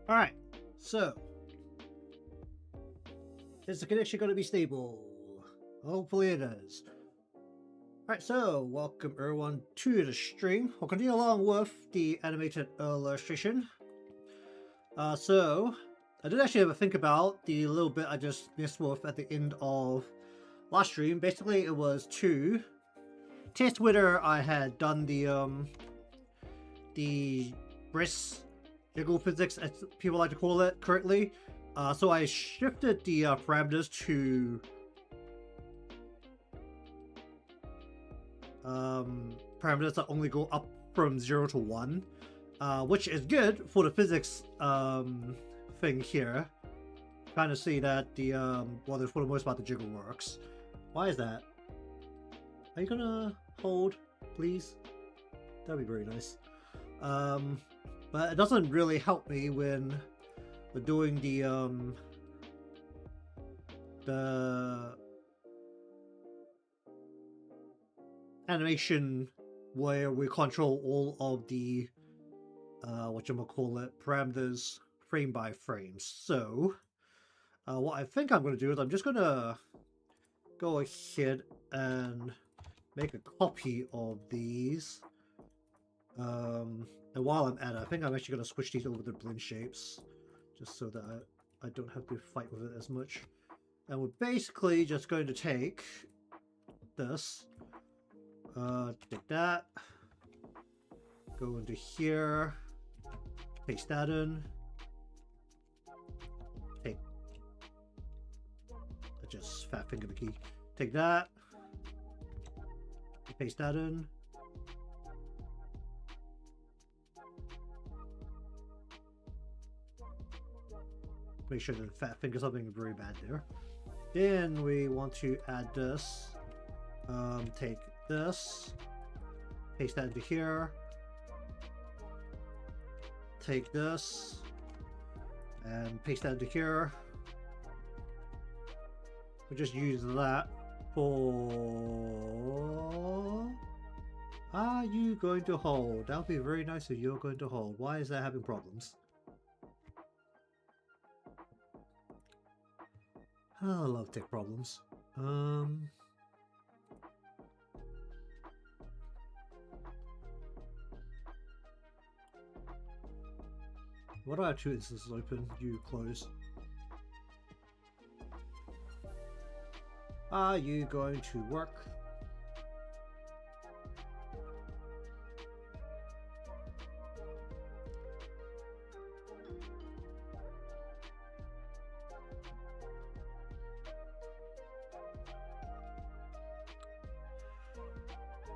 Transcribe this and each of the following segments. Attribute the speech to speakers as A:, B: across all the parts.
A: Alright, so is the connection going to be stable? Hopefully it is. Alright, so welcome everyone to the stream. We'll continue along with the animated illustration. So I did actually have a think about the little bit I just missed with at the end of last stream. Basically, it was to test whether I had done the breast jiggle physics, as people like to call it, correctly. So I shifted the parameters to parameters that only go up from 0 to 1, which is good for the physics thing here. Kind of see that the well, for the most part the jiggle works. Why is that? Are you gonna hold, please? That'd be very nice. But it doesn't really help me when we're doing the animation where we control all of the whatchamacallit parameters frame by frame. So what I think I'm going to do is I'm just going to go ahead and make a copy of these. And while I'm at it, I think I'm actually going to switch these over to blend shapes, just so that I don't have to fight with it as much. And we're basically just going to take this, take that, go into here, paste that in, take, I just fat finger the key, take that, paste that in, make sure that fat finger something very bad there. Then we want to add this, take this, paste that into here, take this and paste that into here. We just use that for... Are you going to hold? That would be very nice if you're going to hold. Why is that having problems? I love tech problems. What are our two instances open? You close. Are you going to work?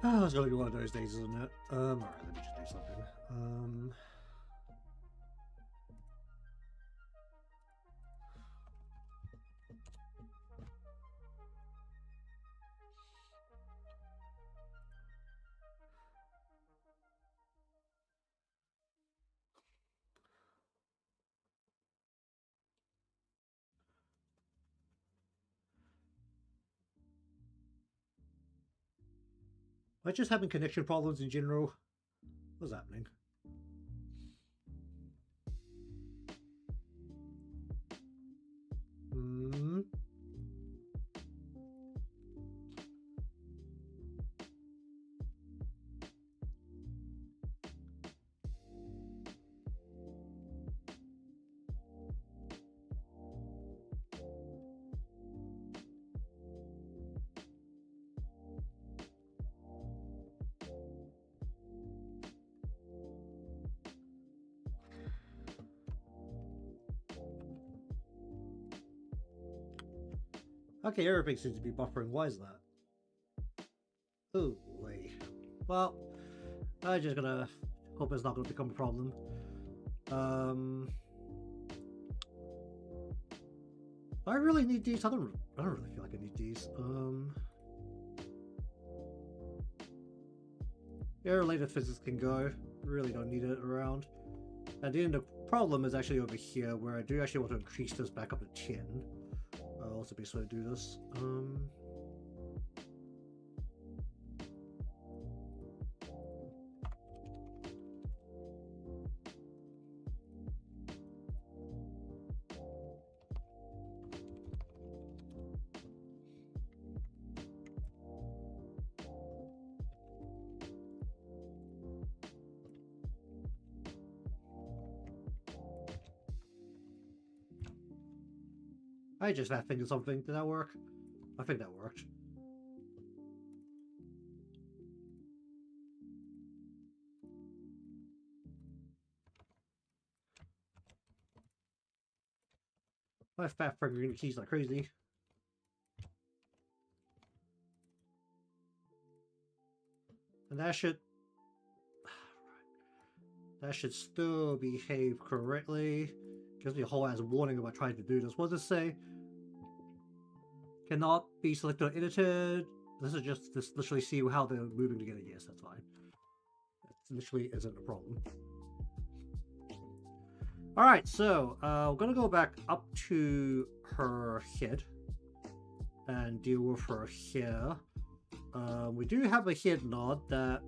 A: Oh, it's gonna be one of those days, isn't it? Alright, let me just do something. Am I just having connection problems in general? What's happening? Okay, everything seems to be buffering. Why is that? Oh, wait. Well, I'm just gonna hope it's not gonna become a problem. I really need these. I don't really feel like I need these. Unrelated physics can go. Really don't need it around. And then the problem is actually over here, where I do actually want to increase this back up to 10. I'll also be slow to do this. I just fat fingered something. Did that work? I think that worked. My fat fingering keys like crazy. And that should still behave correctly. Gives me a whole ass warning if I try to do this. What does it say? Cannot be selected or edited. This is just literally see how they're moving together. Yes, that's fine. That literally isn't a problem. Alright, so we're gonna go back up to her head and deal with her hair. We do have a head nod that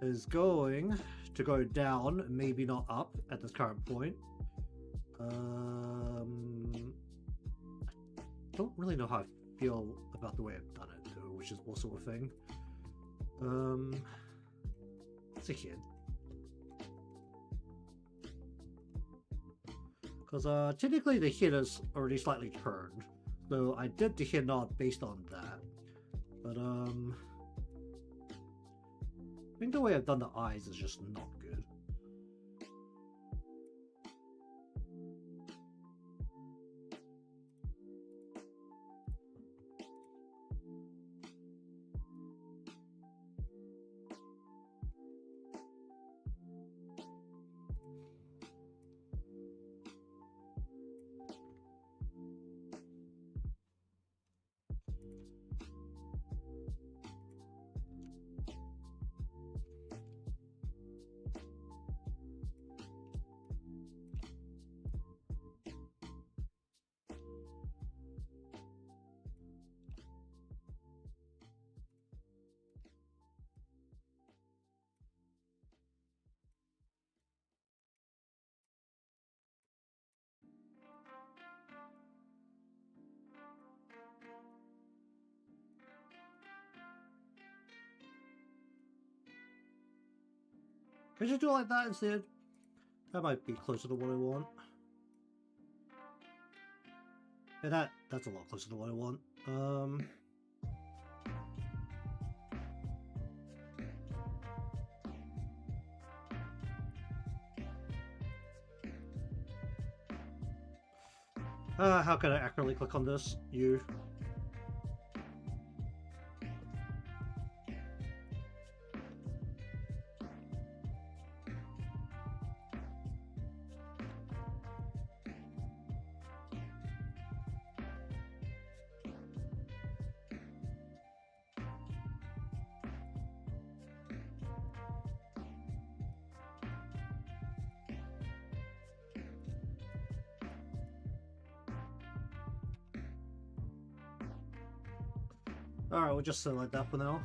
A: is going to go down, maybe not up at this current point. I don't really know how I feel about the way I've done it, though, which is also a thing. It's a kid. Because technically the head is already slightly turned, so I did the head nod based on that. But I think the way I've done the eyes is just not good. Could you do it like that instead? That might be closer to what I want. Yeah, that's a lot closer to what I want. How can I accurately click on this? You. Alright, we'll just select that for now.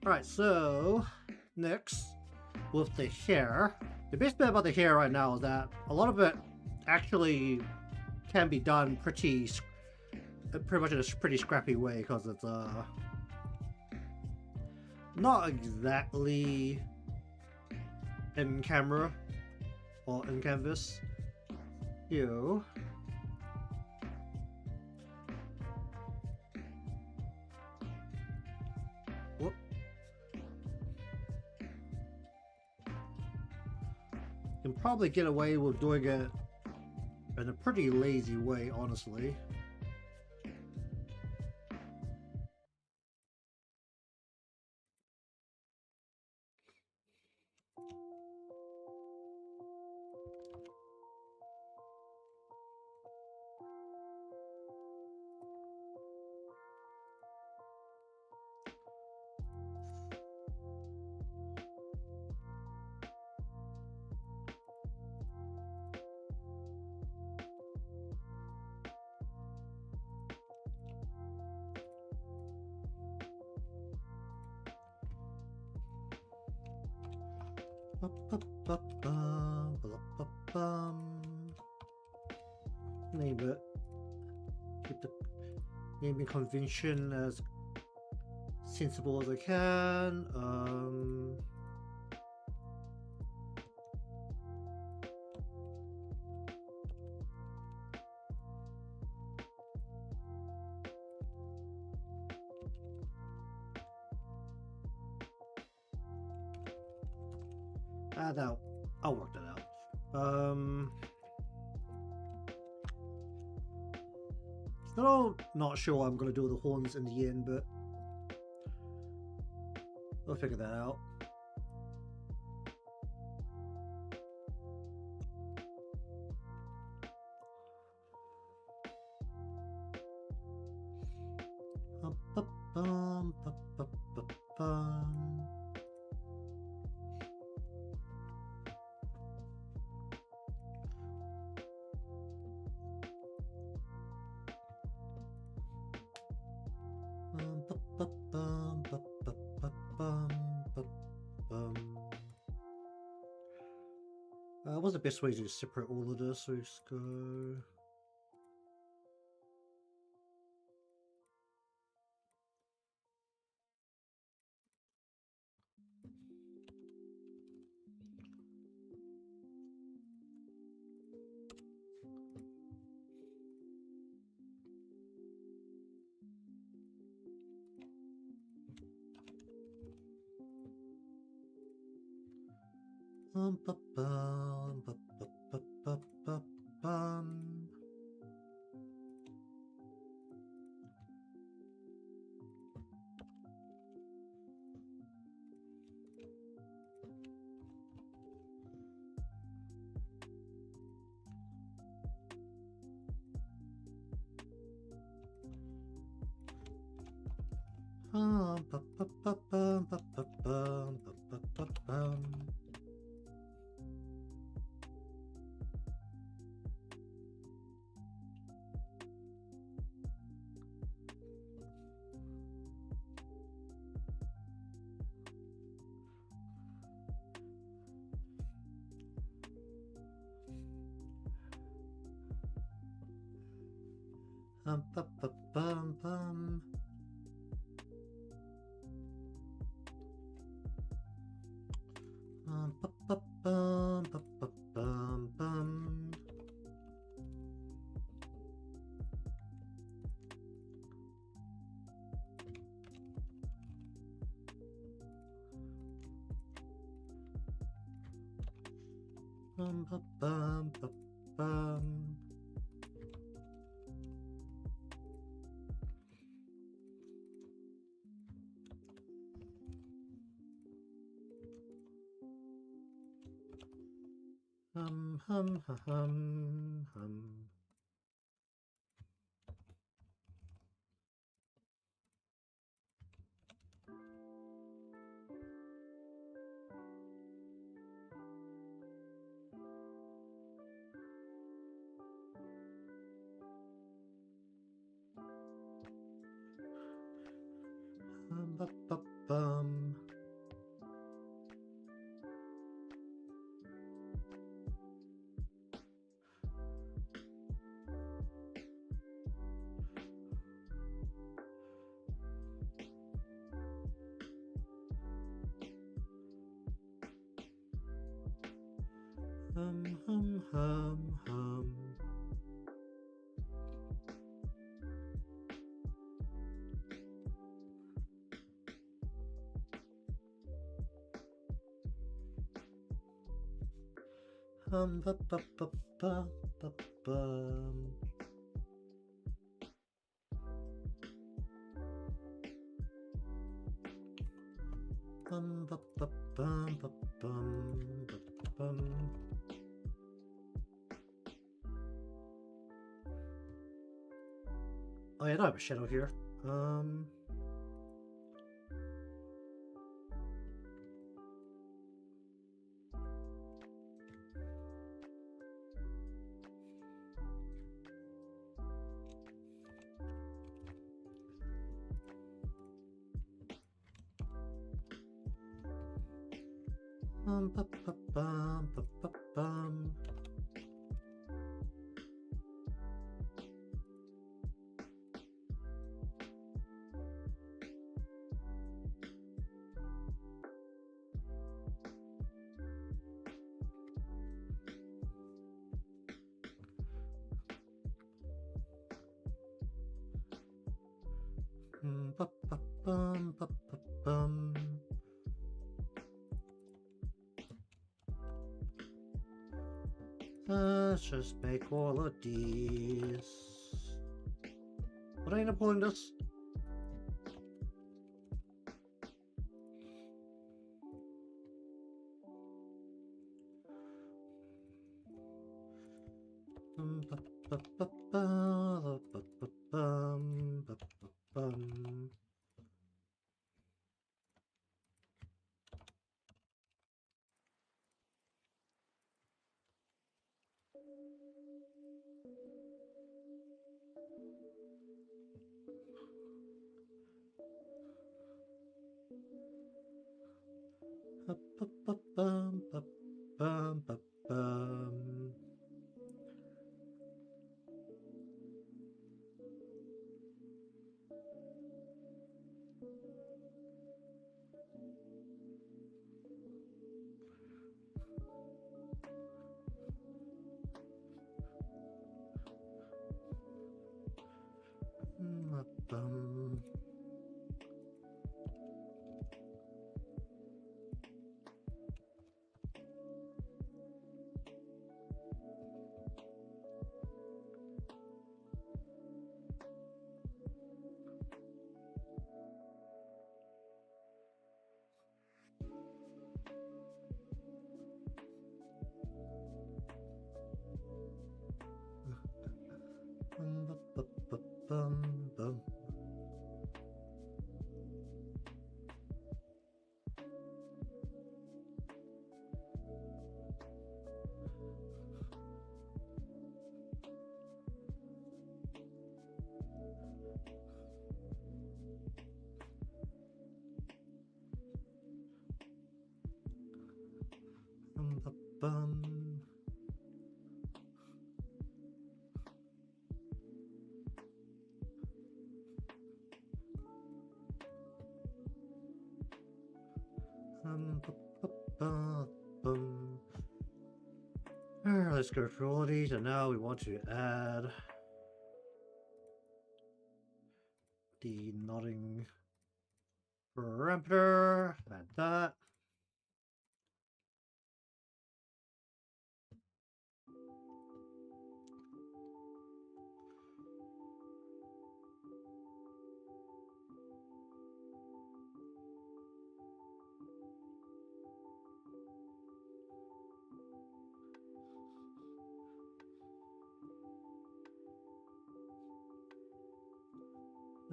A: Alright, so next with the hair. The best bit about the hair right now is that a lot of it actually can be done pretty much in a pretty scrappy way, because it's not exactly in camera or in canvas. You whoop. Can probably get away with doing it in a pretty lazy way, honestly. Name it. Keep the naming convention as sensible as I can. No, I'll work that out. Still not sure what I'm gonna do with the horns in the end, but we'll figure that out. What's the best way to separate all of this? So let's go. Oh yeah, I don't have a shadow here. Let's just make all of these. Would I end up pulling this? Let's go through all of these, and now we want to add the nodding parameter. Add that.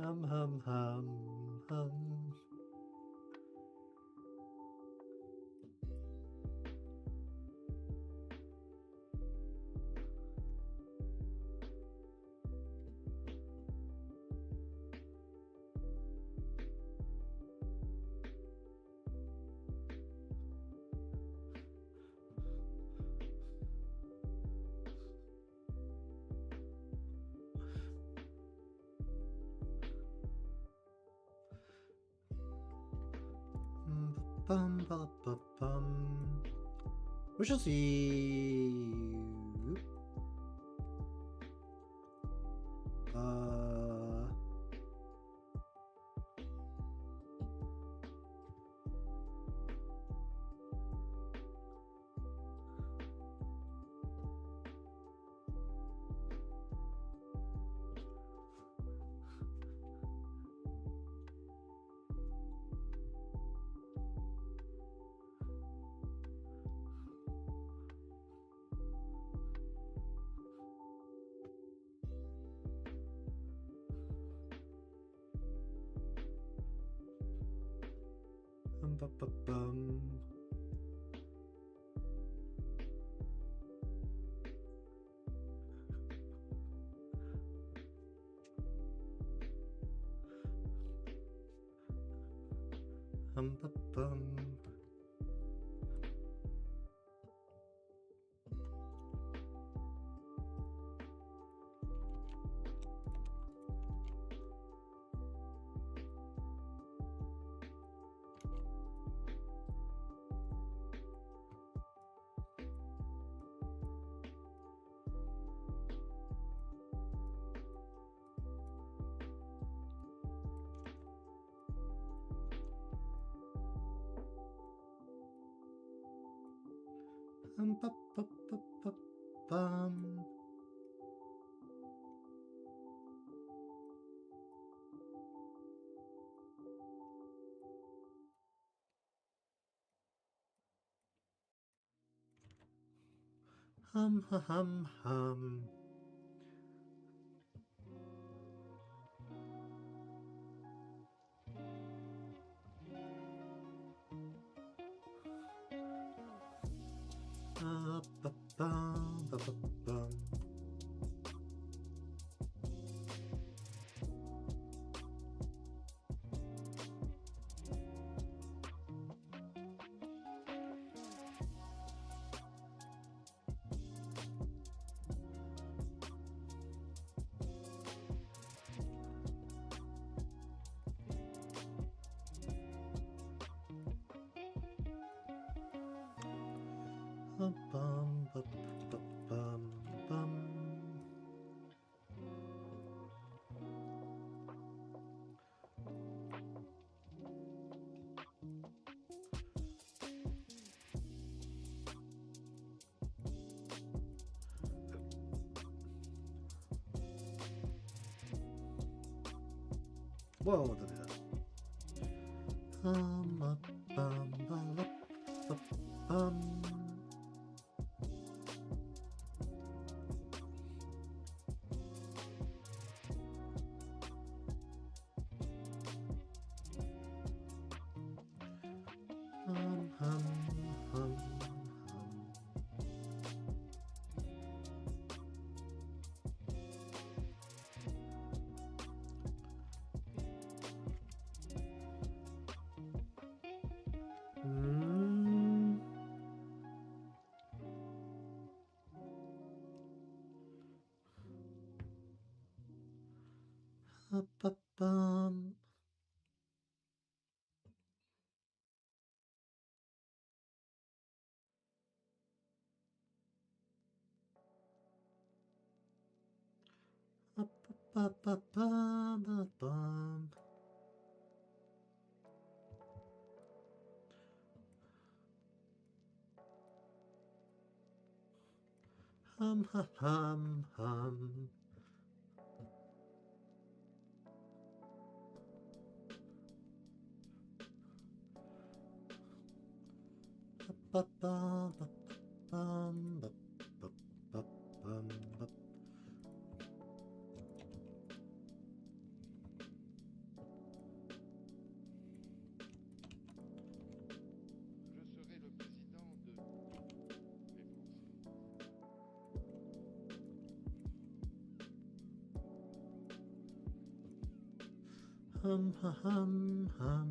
A: Hum hum hum hum. Bum, bum, bum, bum. We shall see. Bum, bum, bum. Bum, bum, bum. Ba, ba, ba, ba, bum. Hum, hum, hum, hum. Ba, ba, bum, ba, ba, bum. Bum, bum, ba, ba, bum, bum. Whoa, what did that? Ba, bum, ba, la, ba, bum. Hum, hum, hum, hum. Mm. Ba, ba, bum. Ba, ba, ba, ba, ba, bum. Hum, hum, hum, hum. Ba, ba, ba, bum, ba, ba, ba, bum, ba. Hum, hum, hum, hum.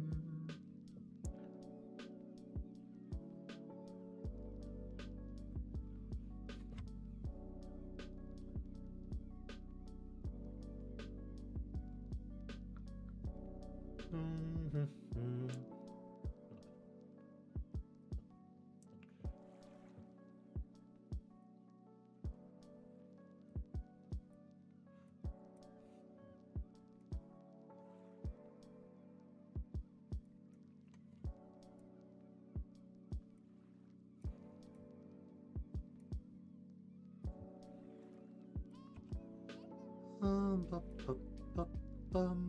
A: Ba, ba, ba, bum.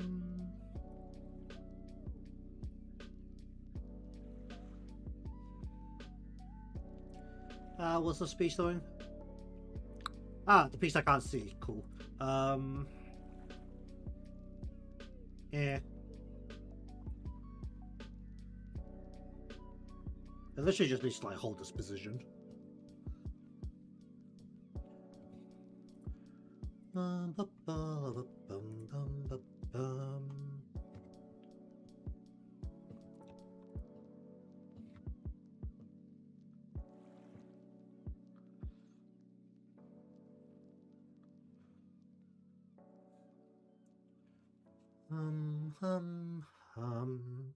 A: What's the speech doing? Ah, the piece I can't see. Cool. Yeah. It literally just needs to like hold this position. Bum, ba, ba, ba, bum, bum, ba, bum. Hum, hum, hum.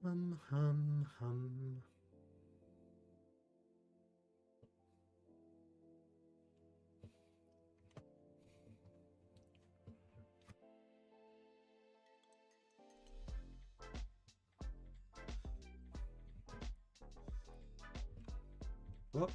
A: Hum, hum, hum. Whoop.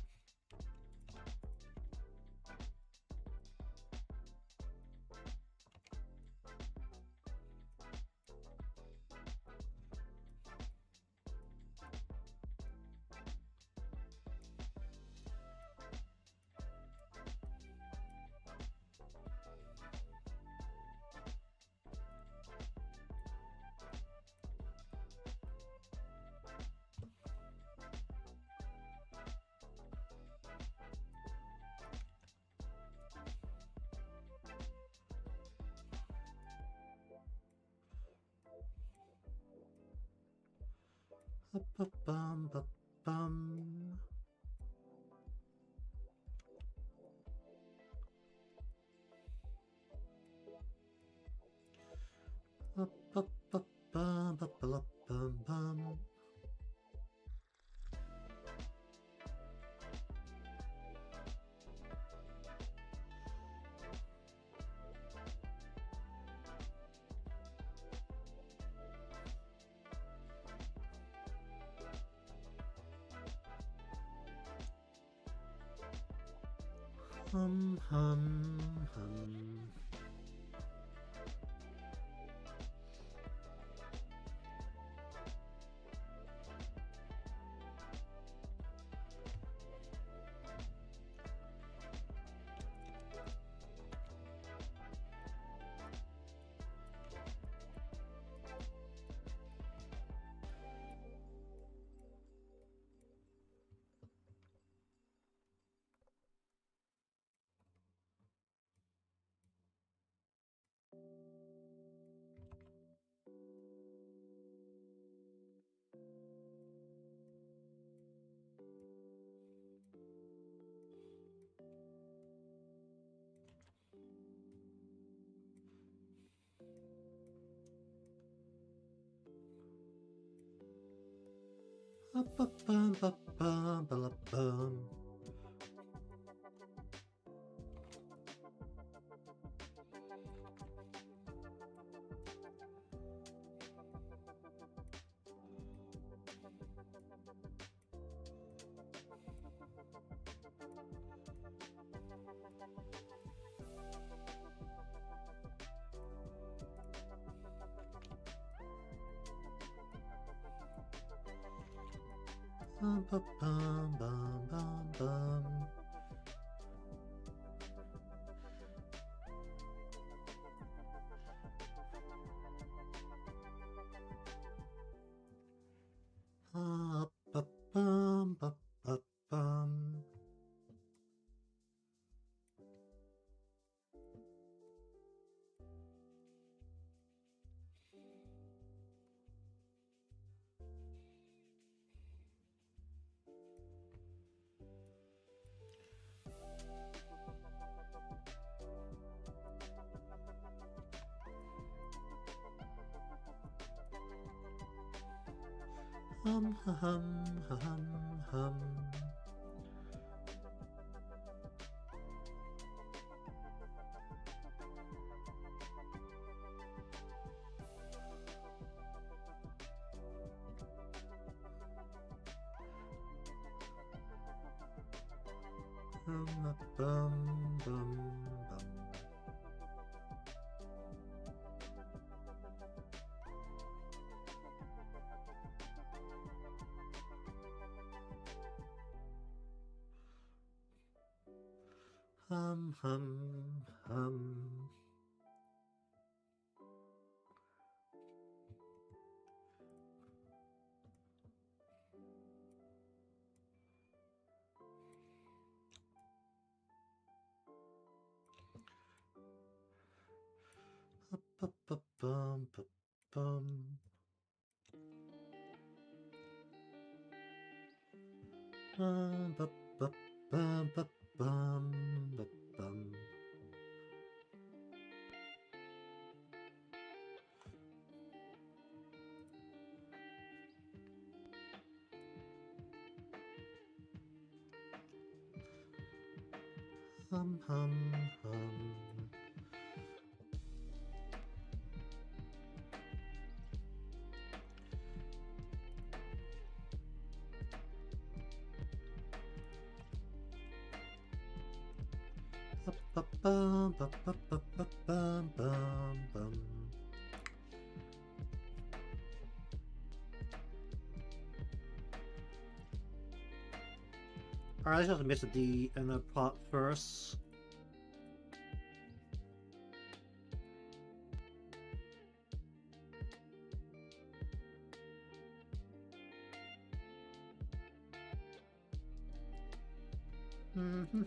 A: Ba-bum, ba-bum. Ba-ba-ba-bum, ba-ba-la-bum-bum. Hum, hum, hum. Ba-ba-bum, ba-bum, ba-la-bum. Bum, bum, bum, bum. Ba-bum, ba-ba-bum. Hum, hum, hum, hum. Bum, bum, bum, bum. Hum, hum, hum. Ba-ba-bum, ba-bum. Ba-ba-bum, ba-bum, ba-bum. Hum, hum, hum. Alright, let's just miss the D in the part first. Hum.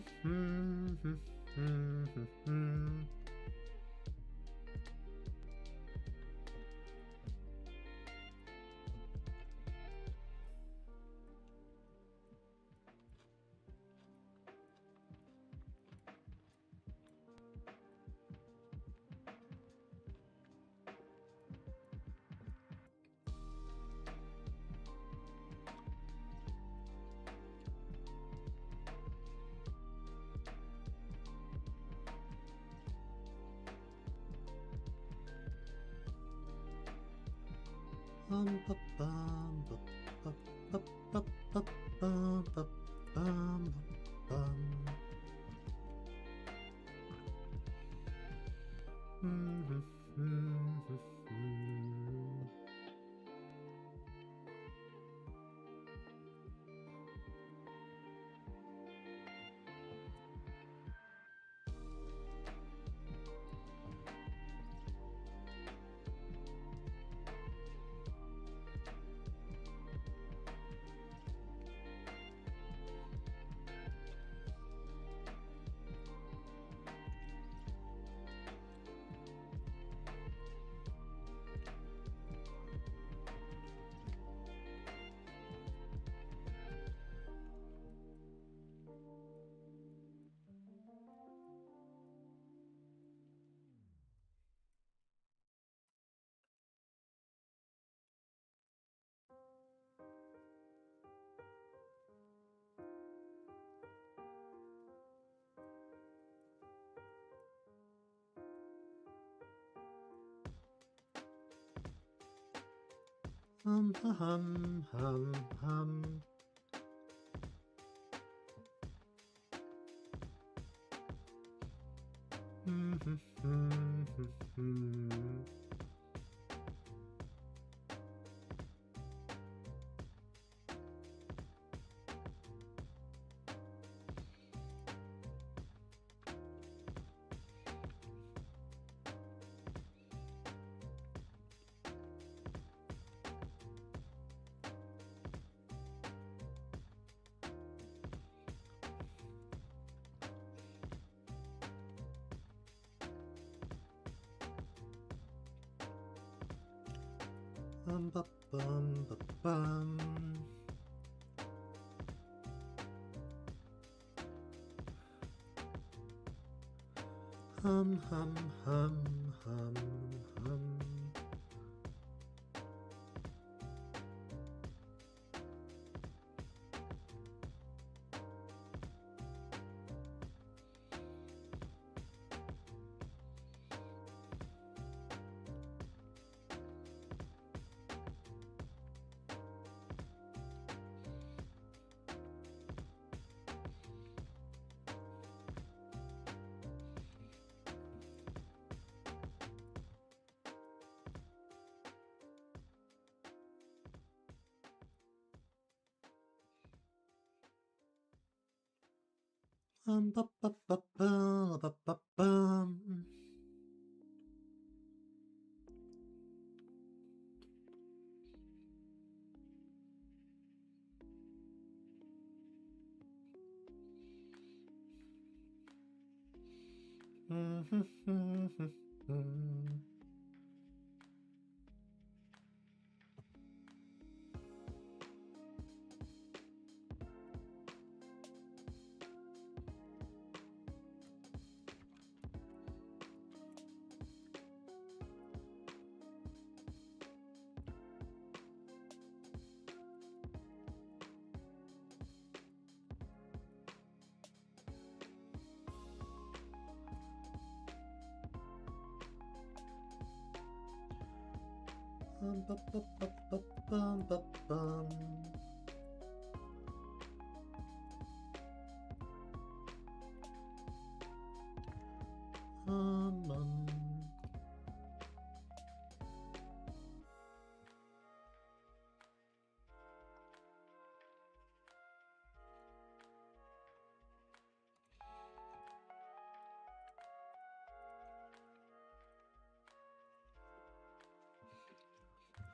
A: Bum, ba, bum, ba, bum. Hum. Ba, ba, ba, ba, ba, ba, bum. Ba, ba, ba, ba, bum, ba, bum.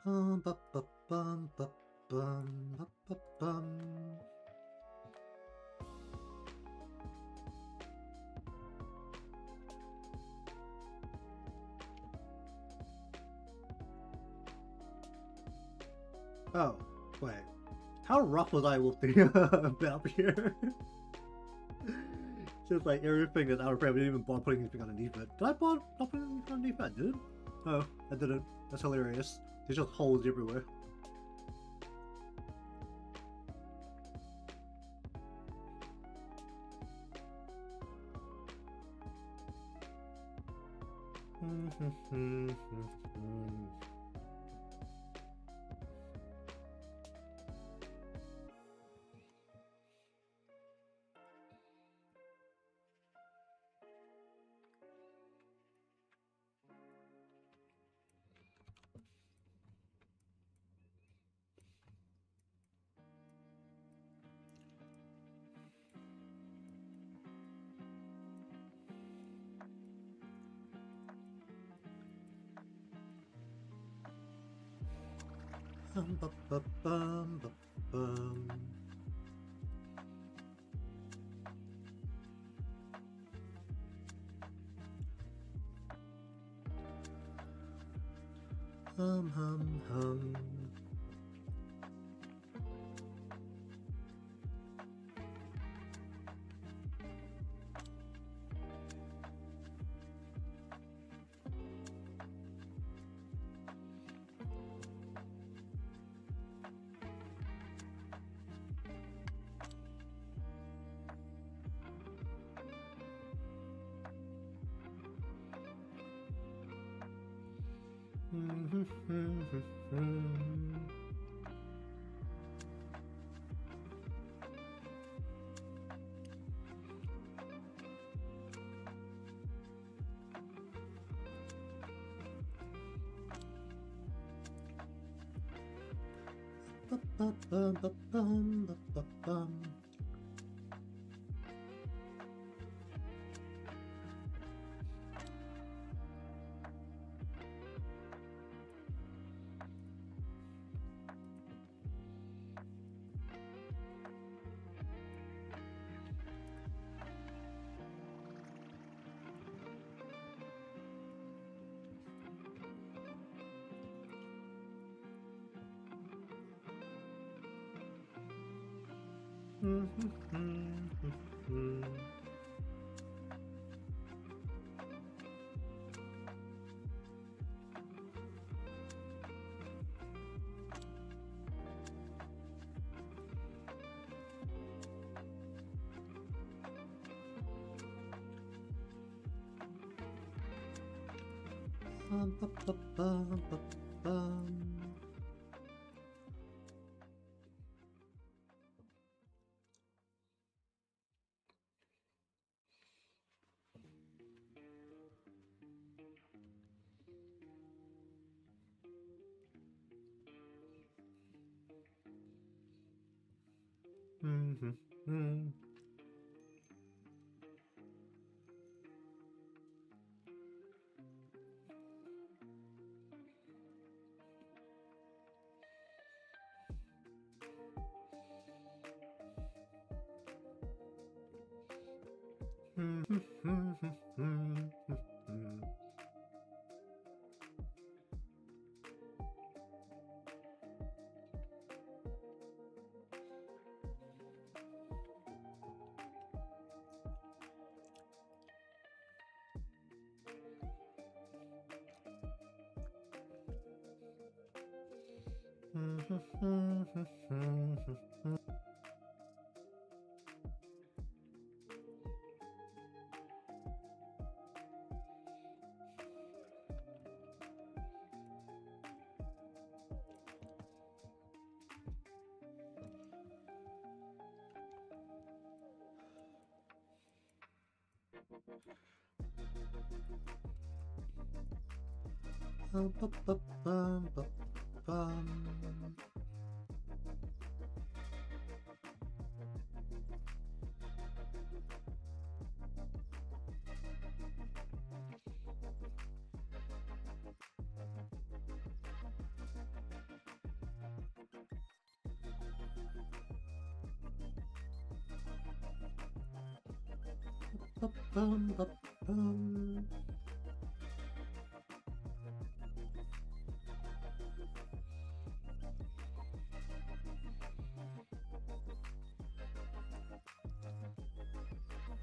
A: Ba, ba, bum, ba, bum, ba, ba, bum. Oh, wait. How rough was I with the map here? Just like everything is out of frame. I didn't even bother putting anything underneath it. Did I bother not putting anything underneath it? I didn't? No, I didn't. That's hilarious. There's just holes everywhere. Hum. bum, bum, bum.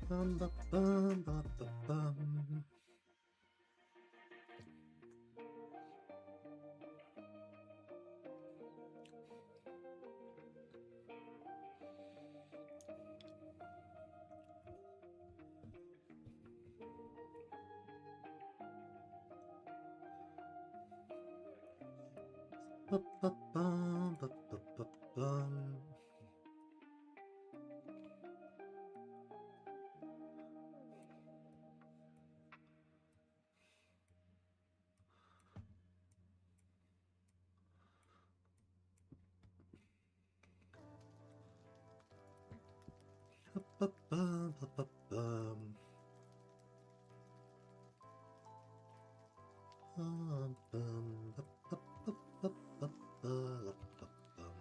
A: Bum, bum, bum, bum, bum, bum. Bum, bum, bum, bum, bum, bum, bum. Bum, bum, bum, bum, bum. Bum, bum, bum, bum, bum, bum, bum, bum, bum.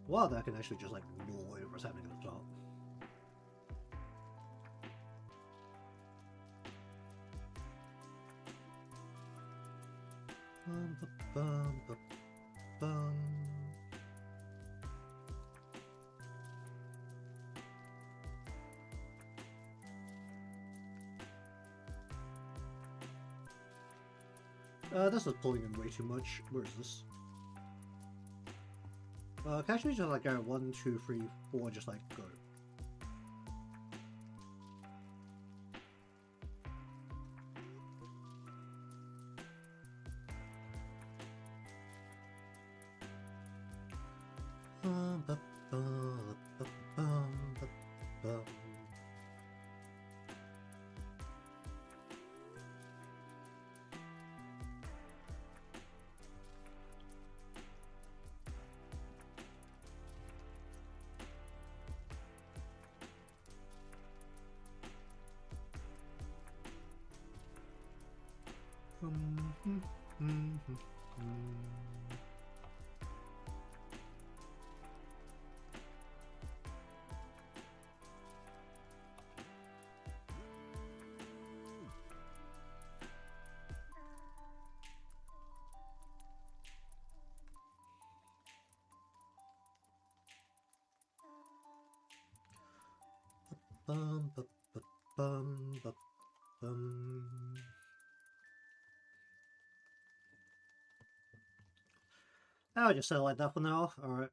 A: Wow, that can actually just like roll over what's happening at the top. Bum, bum, bum, bum. This is pulling in way too much. Where is this? Can I actually just like go 1, 2, 3, 4, just like go. Bum, bum, bum, bum, bum, bum. Bum, bum, bum, bum, bum, bum. I'll just say it like that for now. Alright,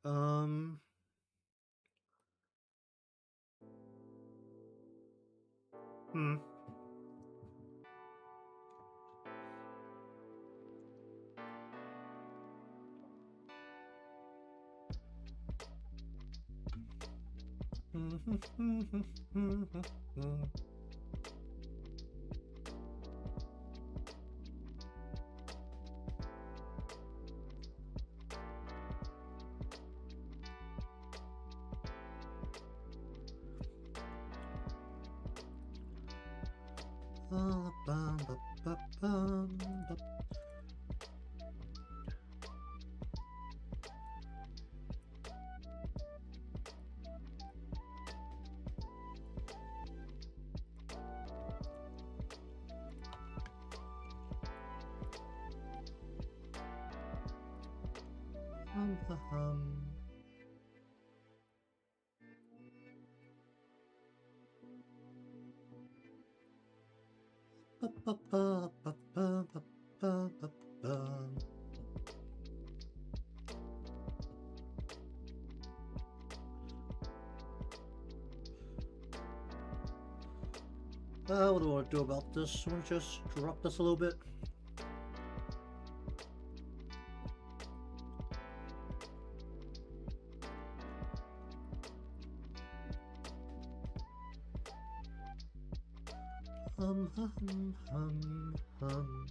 A: what do I want to do about this? I want to just drop this a little bit. Hum, hum, hum, hum.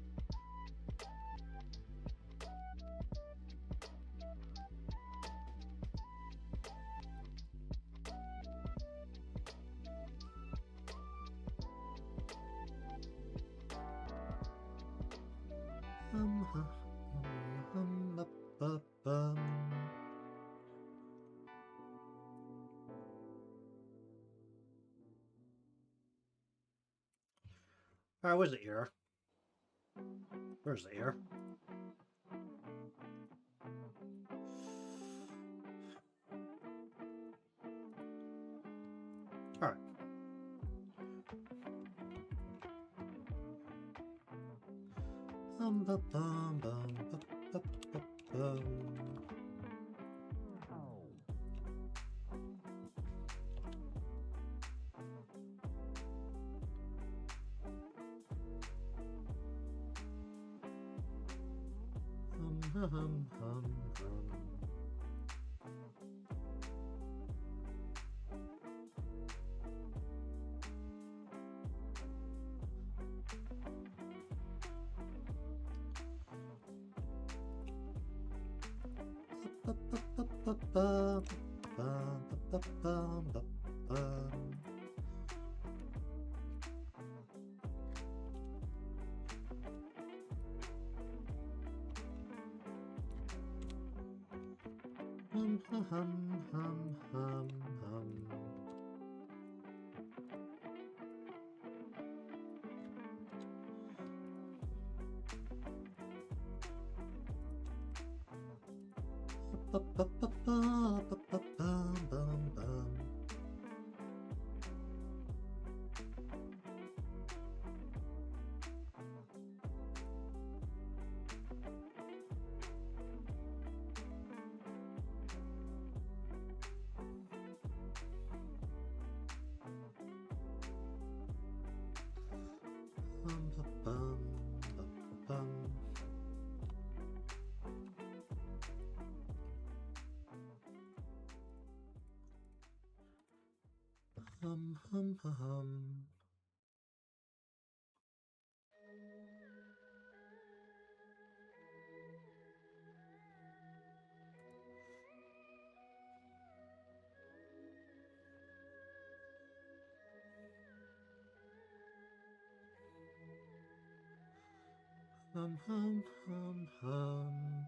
A: Hum, hum, hum, hum, bum, bum. Alright, where's the ear? Where's the ear? Alright. Bum, bum, bum, bum, bum, bum, bum. Hum, hum, hum, hum. Hum, hum, hum, hum, hum, hum. Hum, hum, hum. Hum, hum, hum, hum.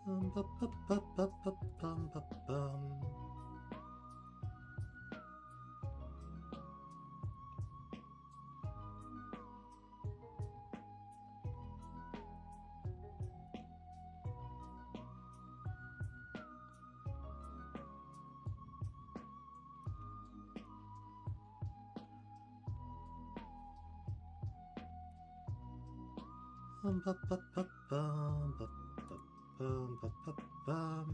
A: Bum, ba, ba, ba, ba, ba, bum, ba, bum. Bum, ba, ba, ba, bum, ba, ba, bum, ba, ba, bum.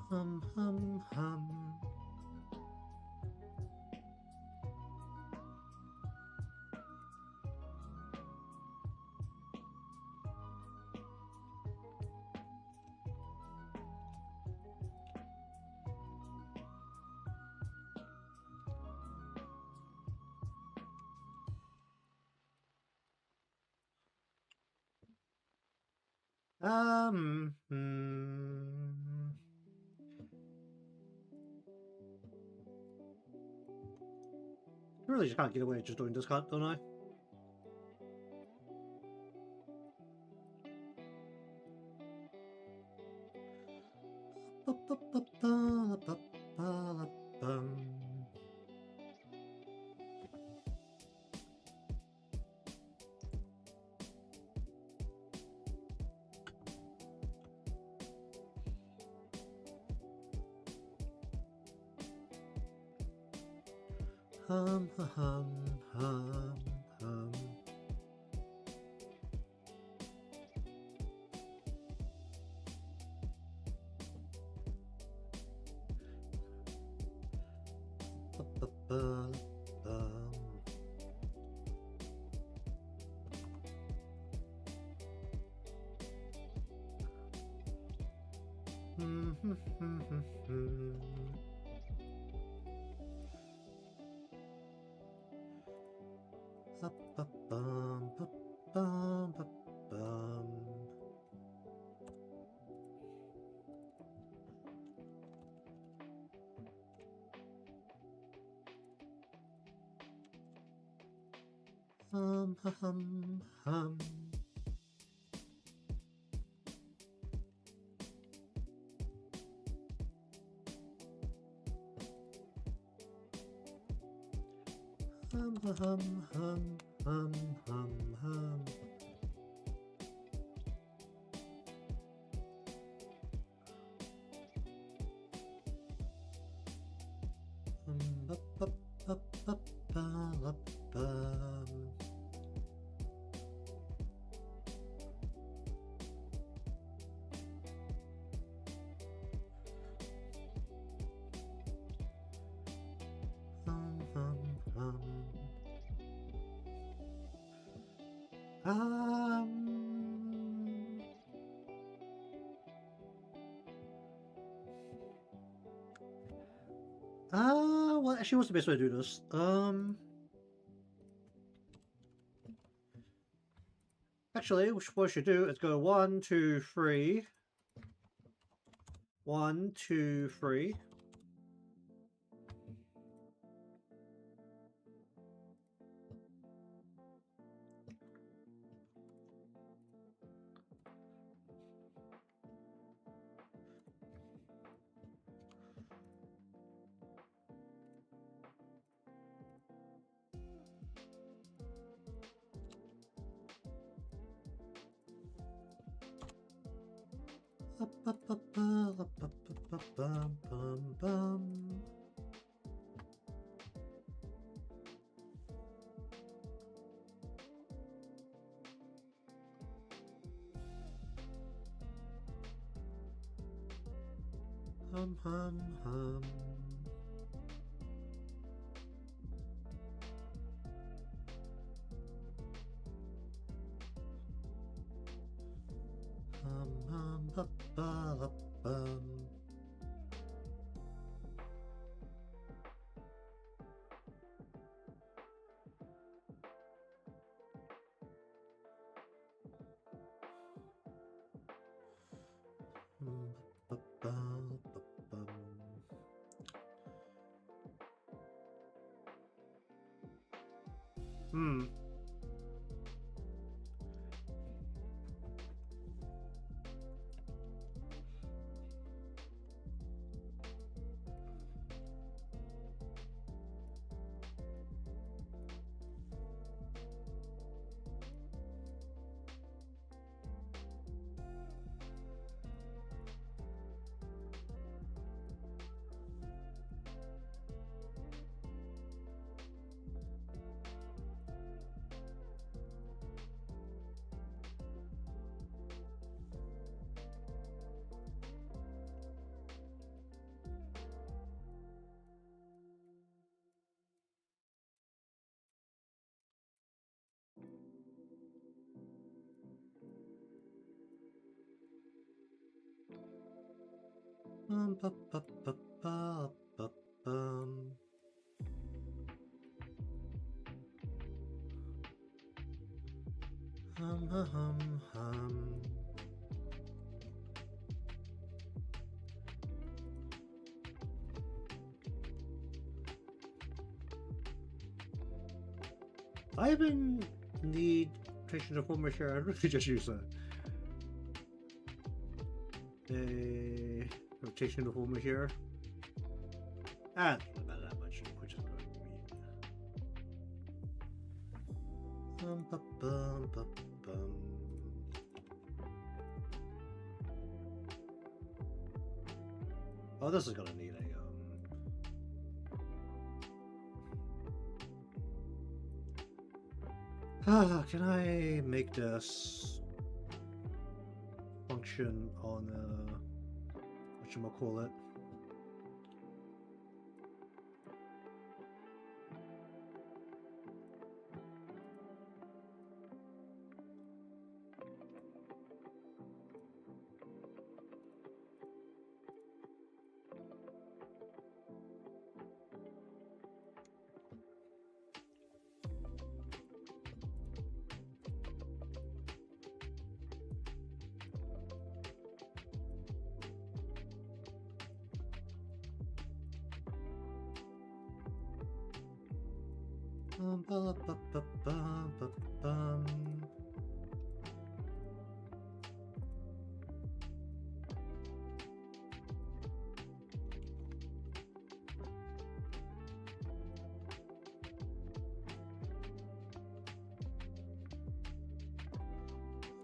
A: Hum, hum, hum. Hmm. I really just can't get away just doing this cut, don't I? Hum, hum, hum, hum. Ba-ba-ba-bum. Well, actually, what's the best way to do this? Actually, what I should do is go 1, 2, 3. 1, 2, 3. I even need rotation to form here. I really just use that. A rotation to form here. And about that much, which is going to be. Oh, this is gonna need a can I make this function on whatchamacallit? Ba, ba, ba, ba, ba, bum.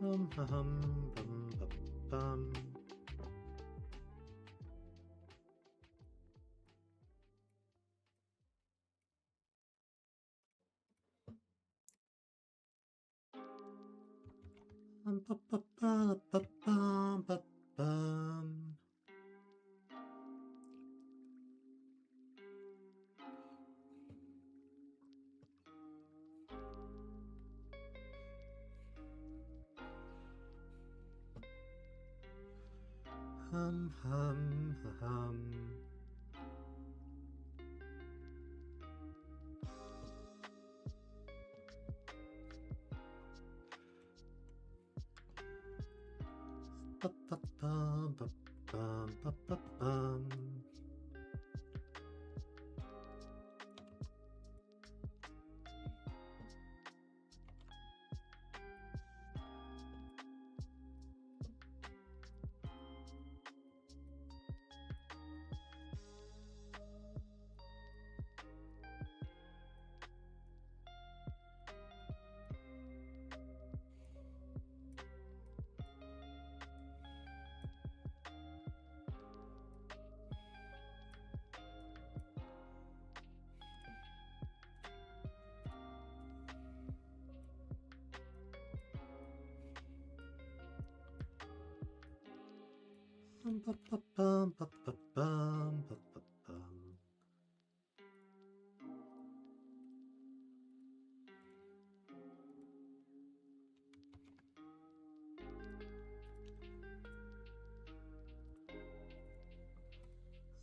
A: Bum, bum, bum. Bum, ba, ba, ba, ba, bum, ba, bum. Hum, hum, hum. Ba, ba, bum, ba, bum, ba, ba, bum. Bum, ba, ba, bum, ba, ba, bum, ba, ba, bum.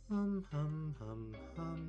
A: Hum, hum, hum, hum.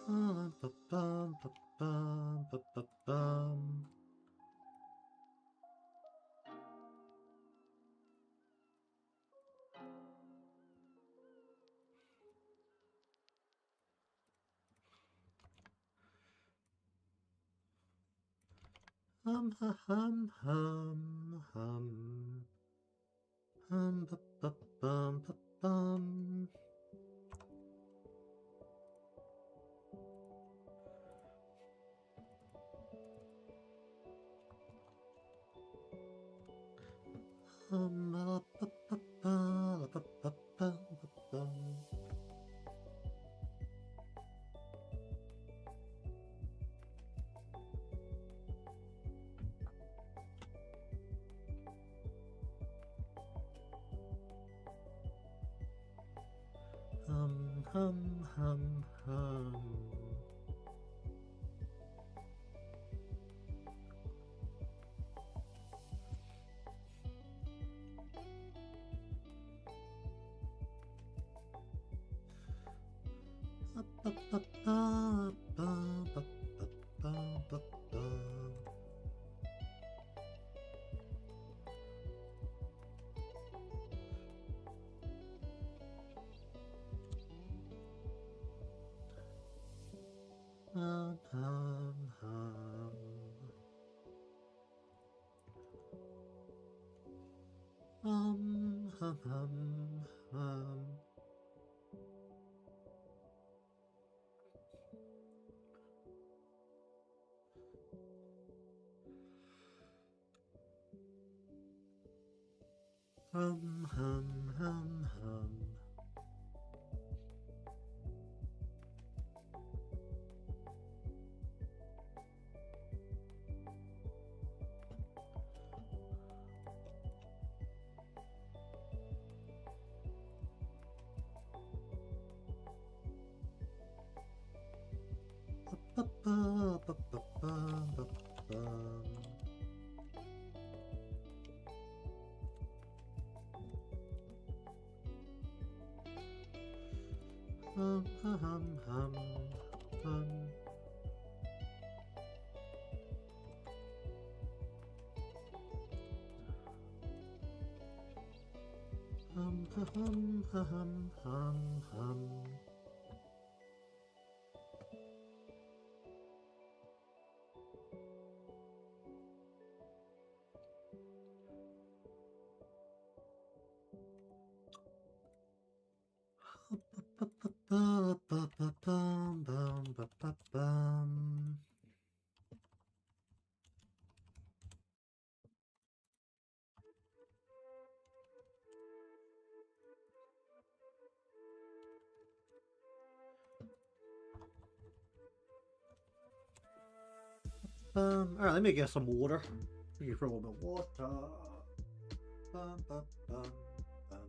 A: Ba, ba, bum, ba, bum, ba, ba, bum. Hum, ha, hum, hum, hum. Hum, ba, ba, bum, ba, bum. Hum, ba, ba, ba, ba, ba, ba, ba, ba, bum. Hum, hum, hum, hum. Ba, ba, ba, ba, ba, ba, ba, ba, ba. Hum, hum, hum. Hum, hum. Hum, hum, hum, hum. Alright, let me get some water. Let me throw a little bit of water. Bum, bum, bum, bum.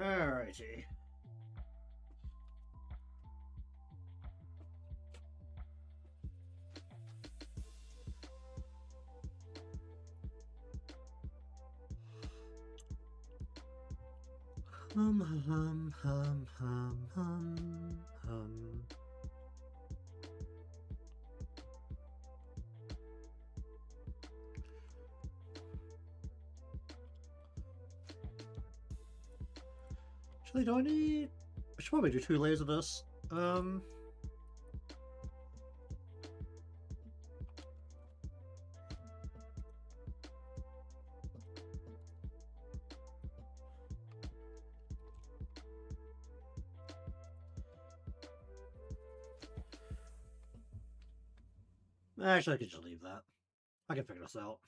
A: Alrighty. Hum. Actually, do I need... I should probably do 2 layers of this. Actually, I could just leave that. I can figure this out.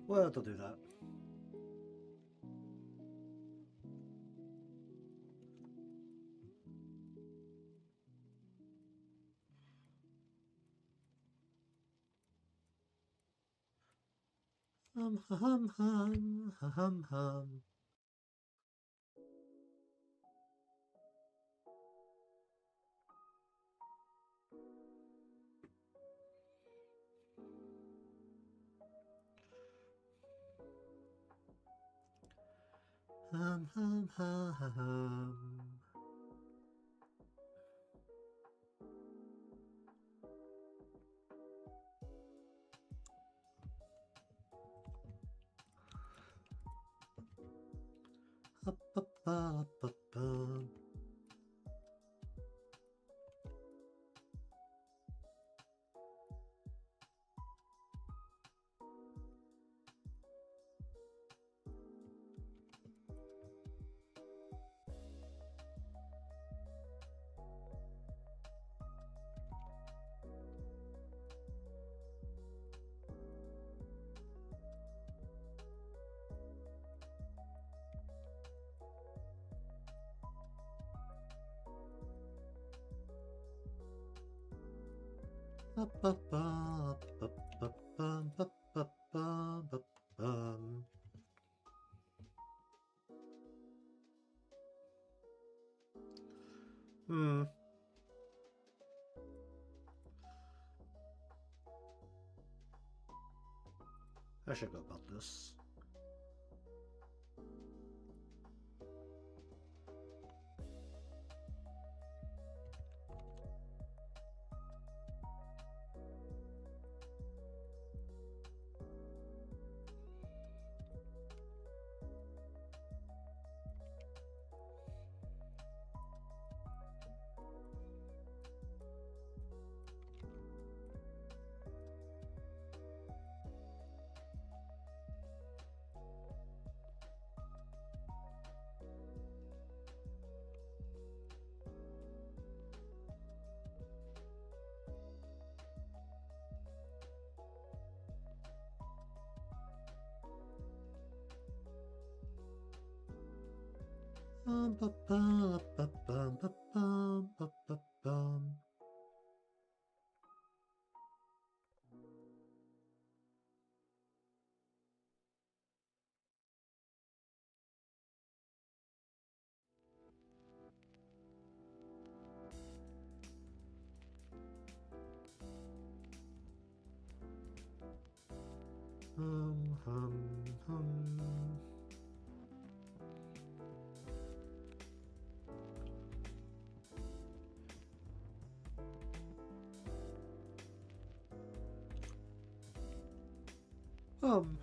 A: Well, don't do that. Hum. Hum. Up, up, up, up, up. Hmm. I should go about this. Hum. Um.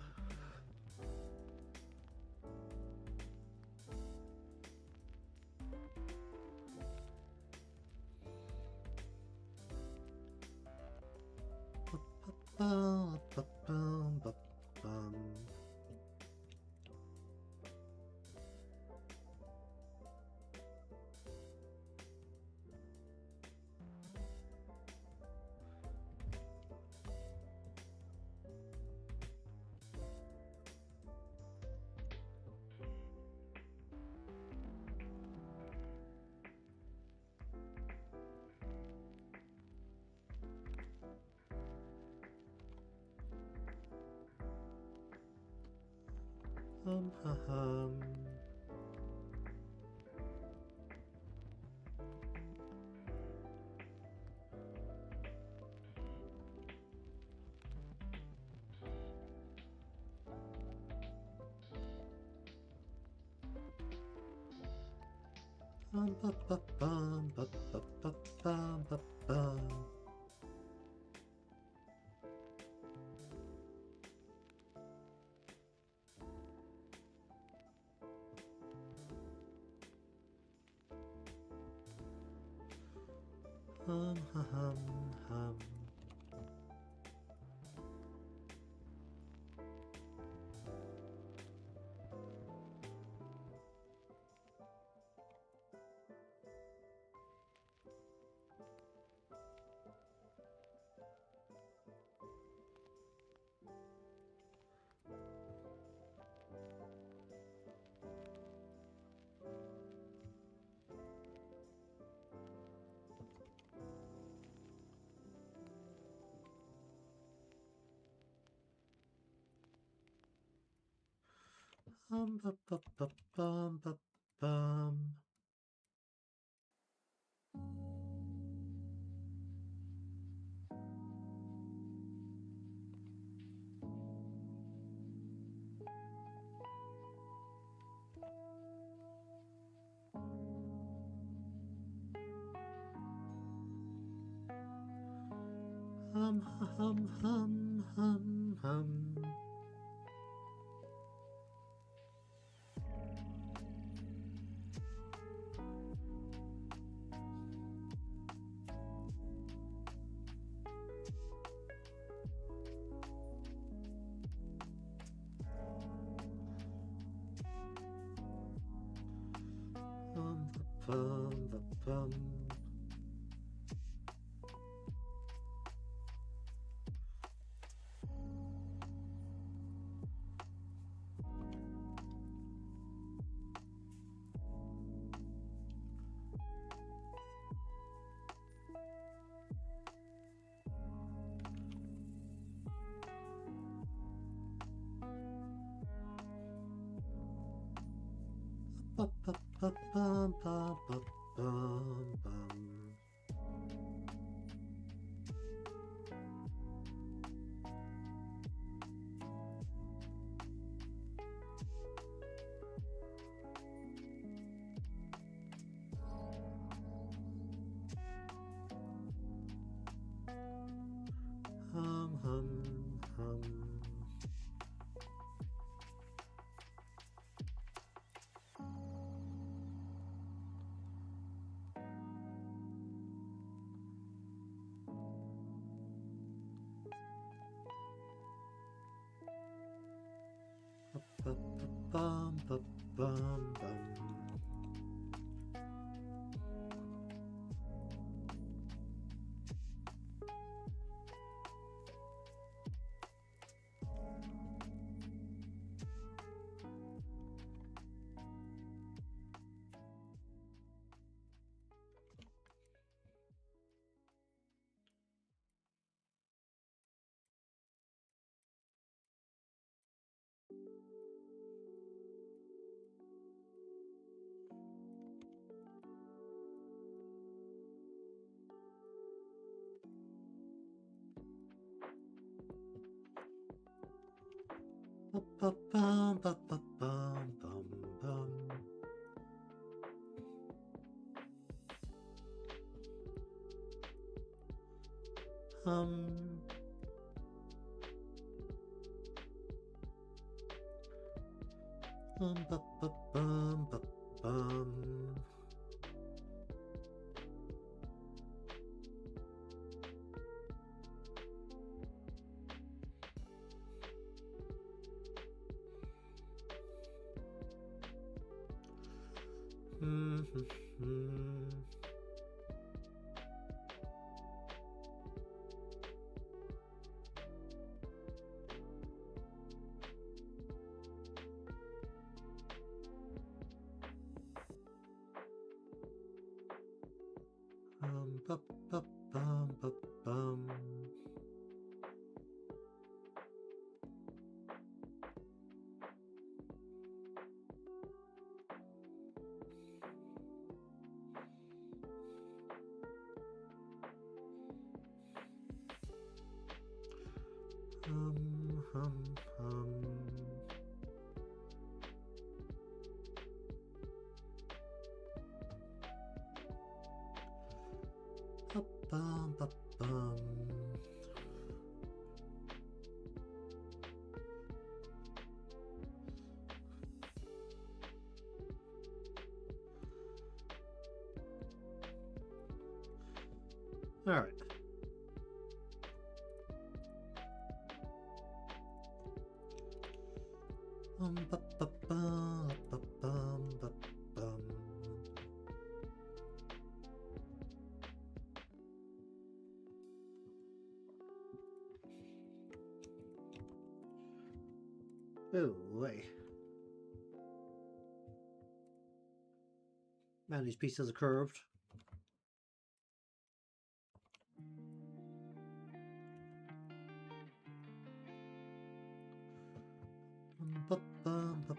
A: Ba, ba, ba, bum, ba, bum. Hum, hum, hum, hum, hum. Bum, ba, bum. Ba, ba, ba, bum, ba, ba, bum, bum. Hum, hum, hum. Ba, ba, bum, ba, bum, bum. Ba, ba, bum, ba, ba, bum, bum, bum. Hum. Ba, ba, bum, ba, bum. Ba, ba, bum, ba, bum. Hum, hum, hum. Ba, bum, ba, bum. All right. Ba, ba, ba, ba, bum, ba, bum. Oh, wait. Man, these pieces are curved. Ba, ba, ba,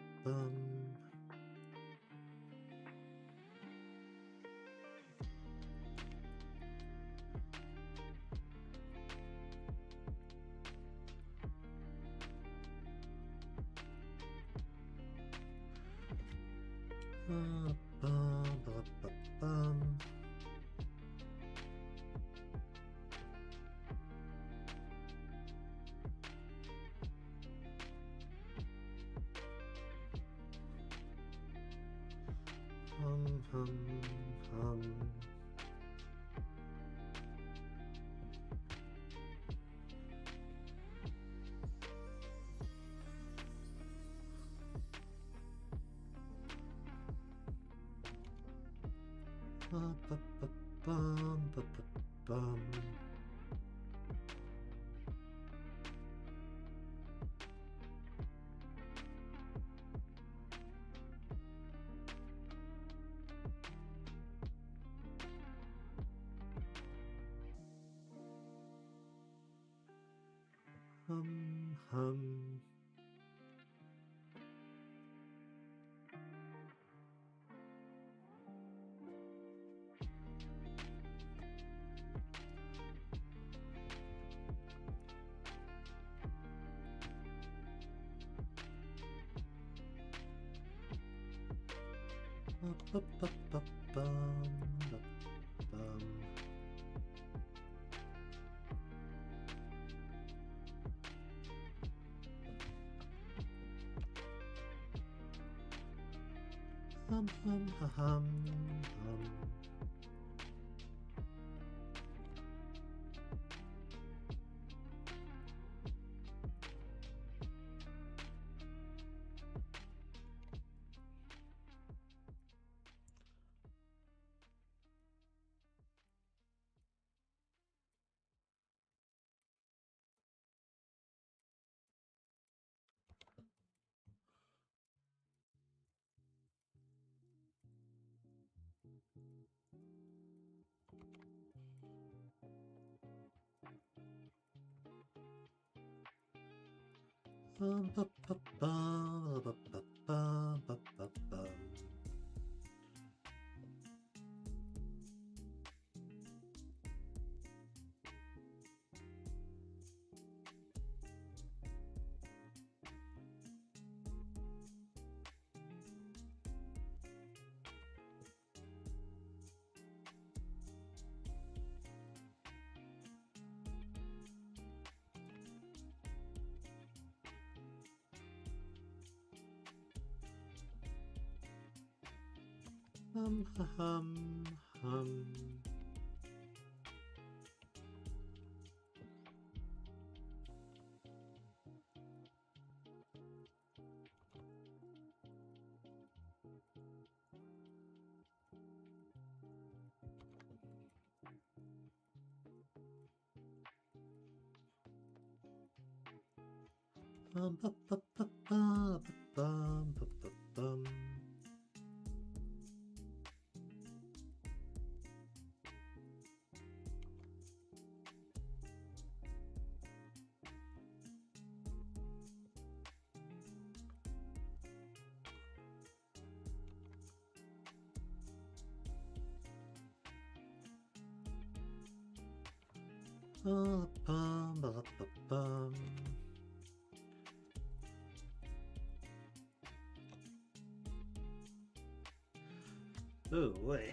A: Oh boy.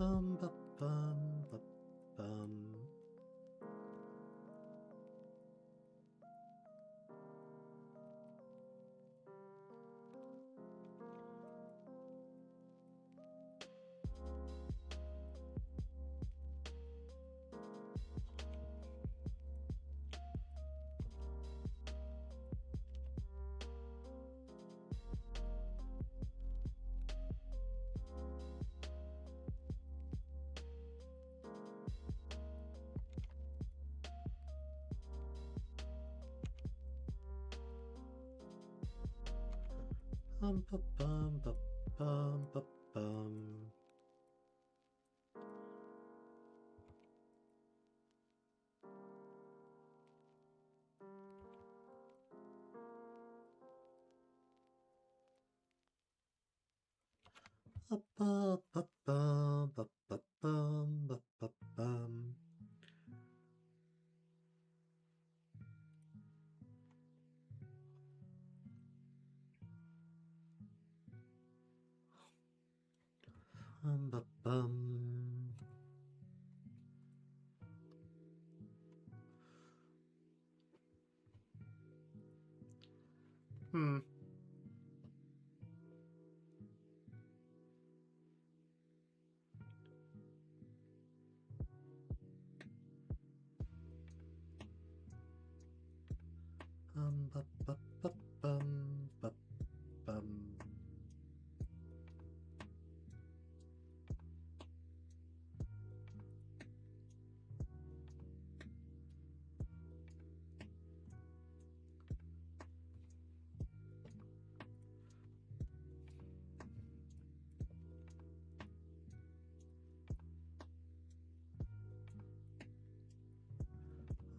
A: Bum, bum, bum, bum, bum. Bum, bum, bum, bum, bum, bum, bum. Bum, bum, bum, bum, bum, bum, bum, bum, bum. Bum, bum, bum. Hmm. Bum, bum, bum, bum, bum, bum, bum.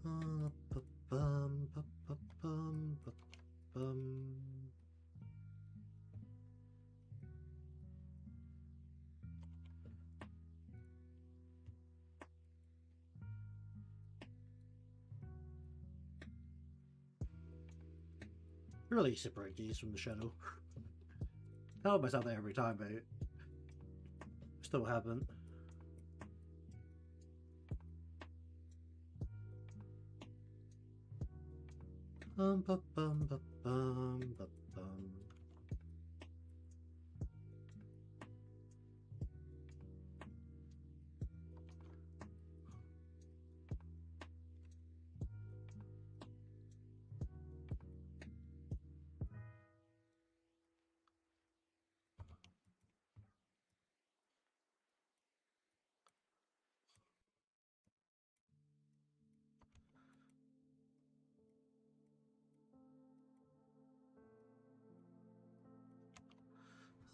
A: Bum, bum, bum, bum, bum, bum, bum. Really separate these from the shadow. I tell myself that every time, but I still haven't. Bum, bum, bum, bum, bum, bum, bum.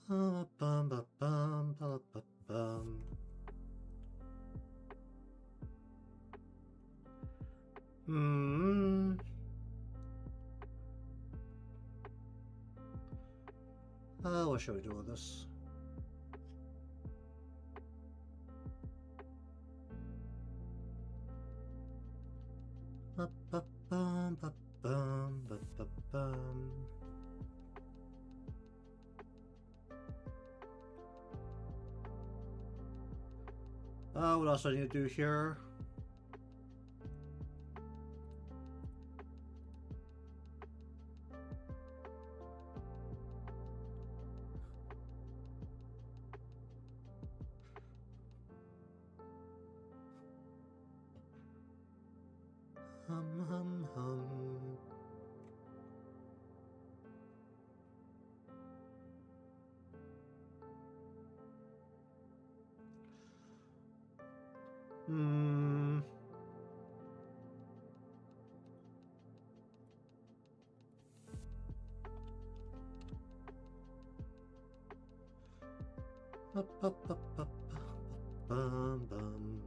A: Bum, bum, bum, bum, bum, bum, bum. Hmm. What should we do with this? Bum, bum, bum, bum, bum, bum, bum, bum. What else do I need to do here? Hum, hum, hum. Hmm. Up, up, up, up, bum, bum.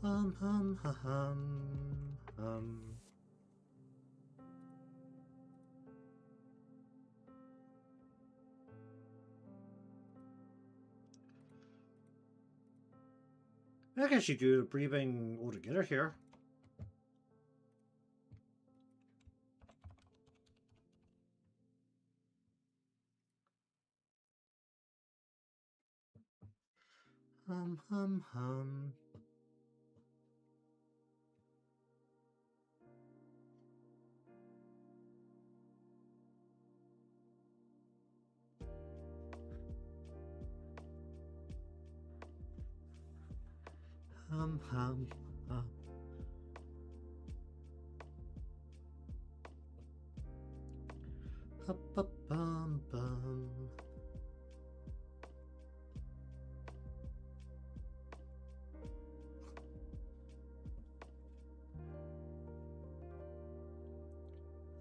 A: Hum, hum, ha, hum. I guess you do the breathing all together here. Hum, hum, hum. Hum, hum, hum. Bum, bum.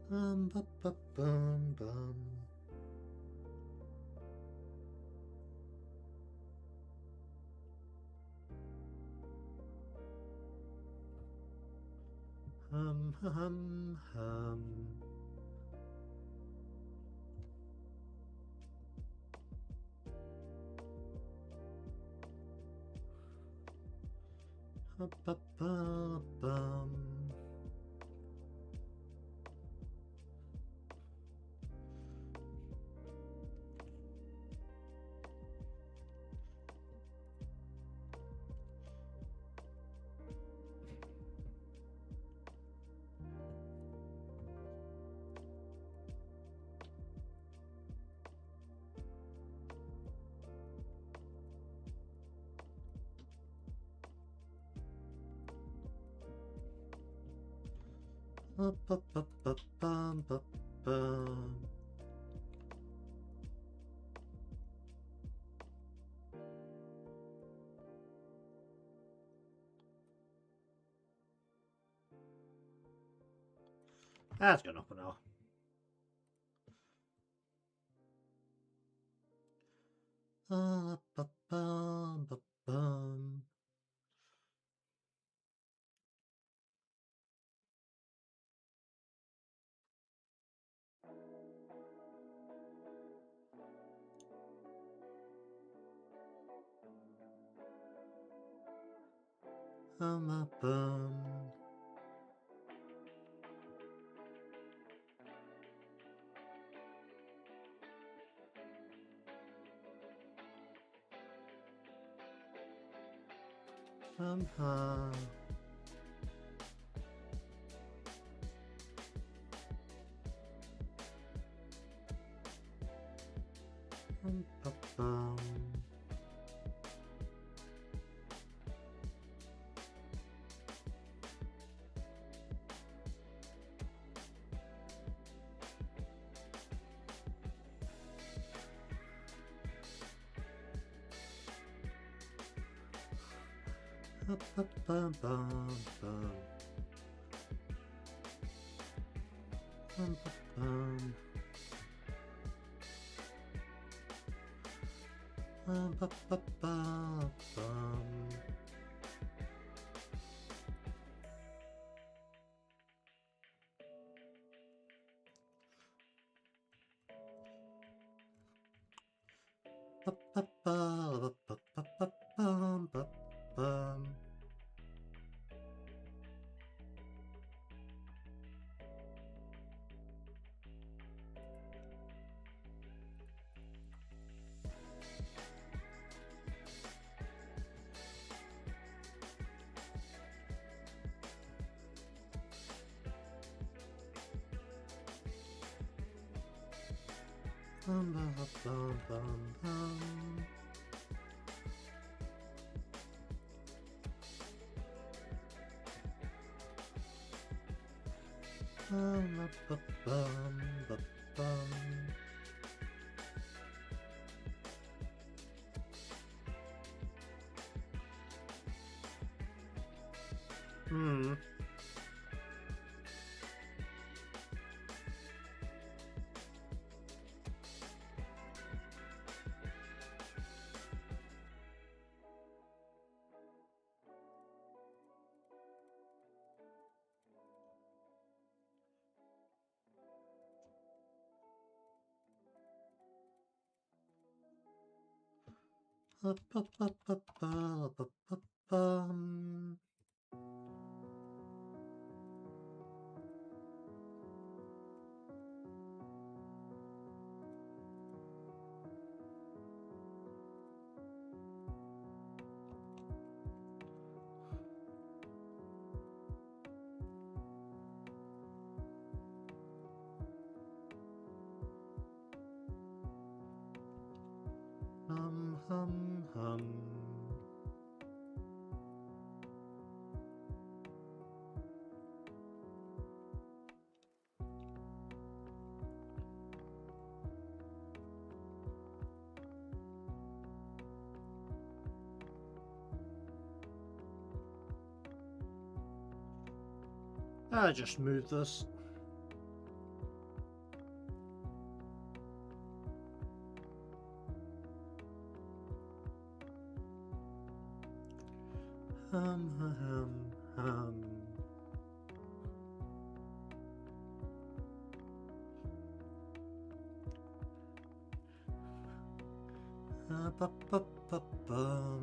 A: Bum, bum, bum. Hum, hum, hum. Bum. Bum, bum, bum. That's good enough for now. Bum, bum, bum. Bum. Hum, hum. Bum. Bum, bum, bum, bum. Bum, bum. Bum, bum, bum, bum. Hmm. hum. I just move this. Hum. Ba-ba-ba-bum.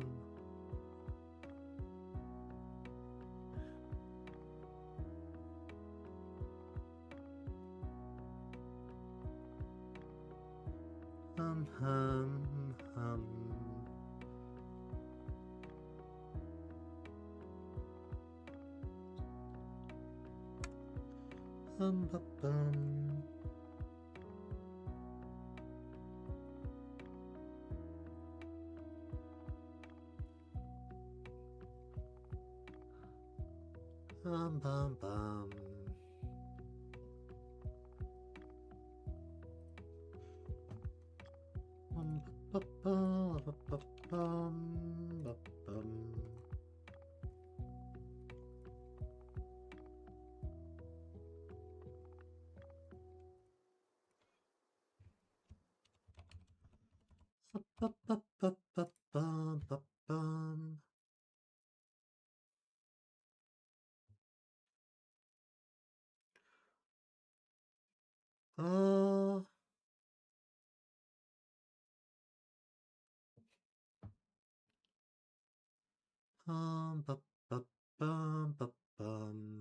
A: Hum. Ba-bum. Bum. Ba-ba-ba-ba-ba-bum. Ba-bum. Ba-ba-ba-ba-ba-bum. Ba-ba-bum-ba-bum. Ba-ba-ba-ba-bum-ba-bum. Hum.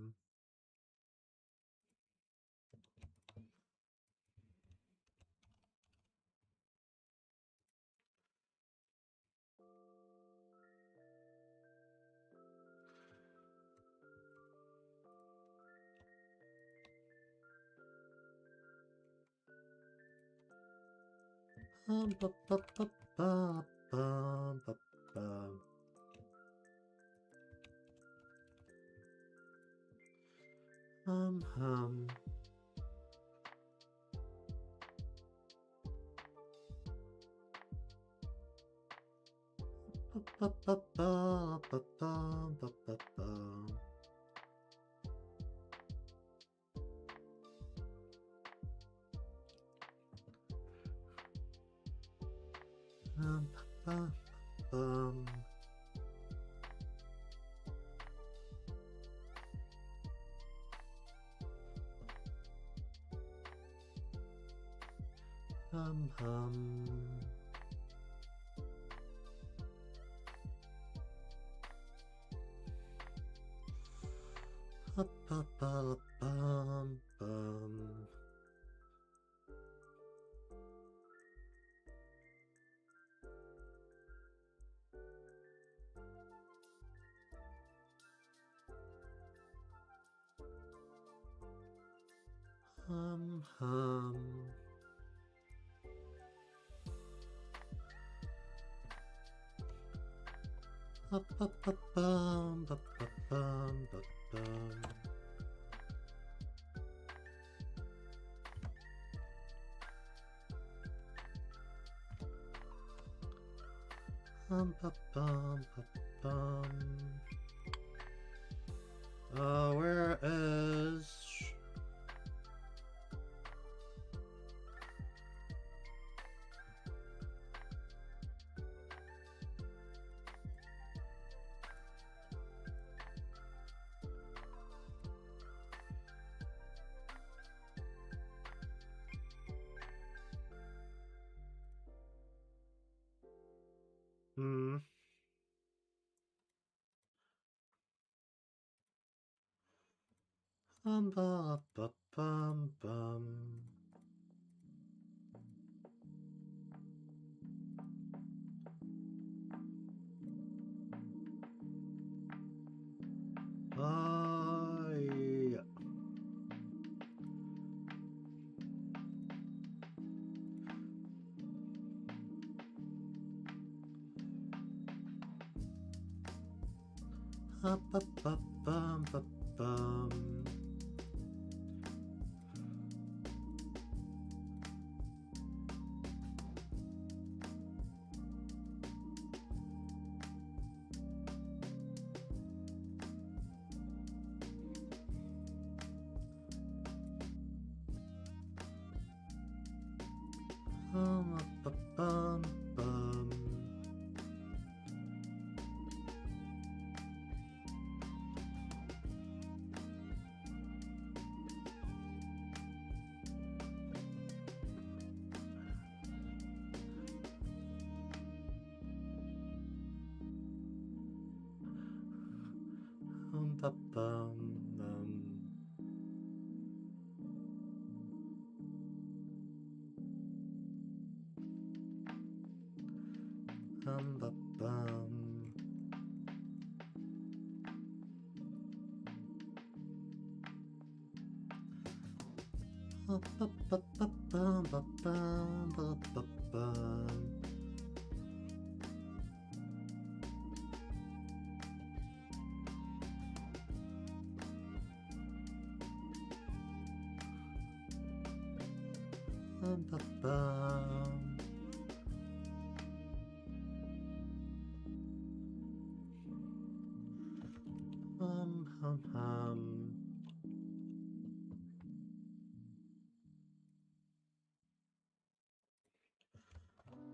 A: Ba-ba-ba-ba-ba-bum-ba-ba-bum. Ba-bum. Hum. Ba-ba-ba-bum-bum. Hum. Ba-ba-ba-bum-ba-ba-bum-ba-bum. Ba-bum. Where is... Hmm. Ba-ba-ba-bum-bum. Yeah.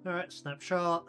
A: Alright, snapshot.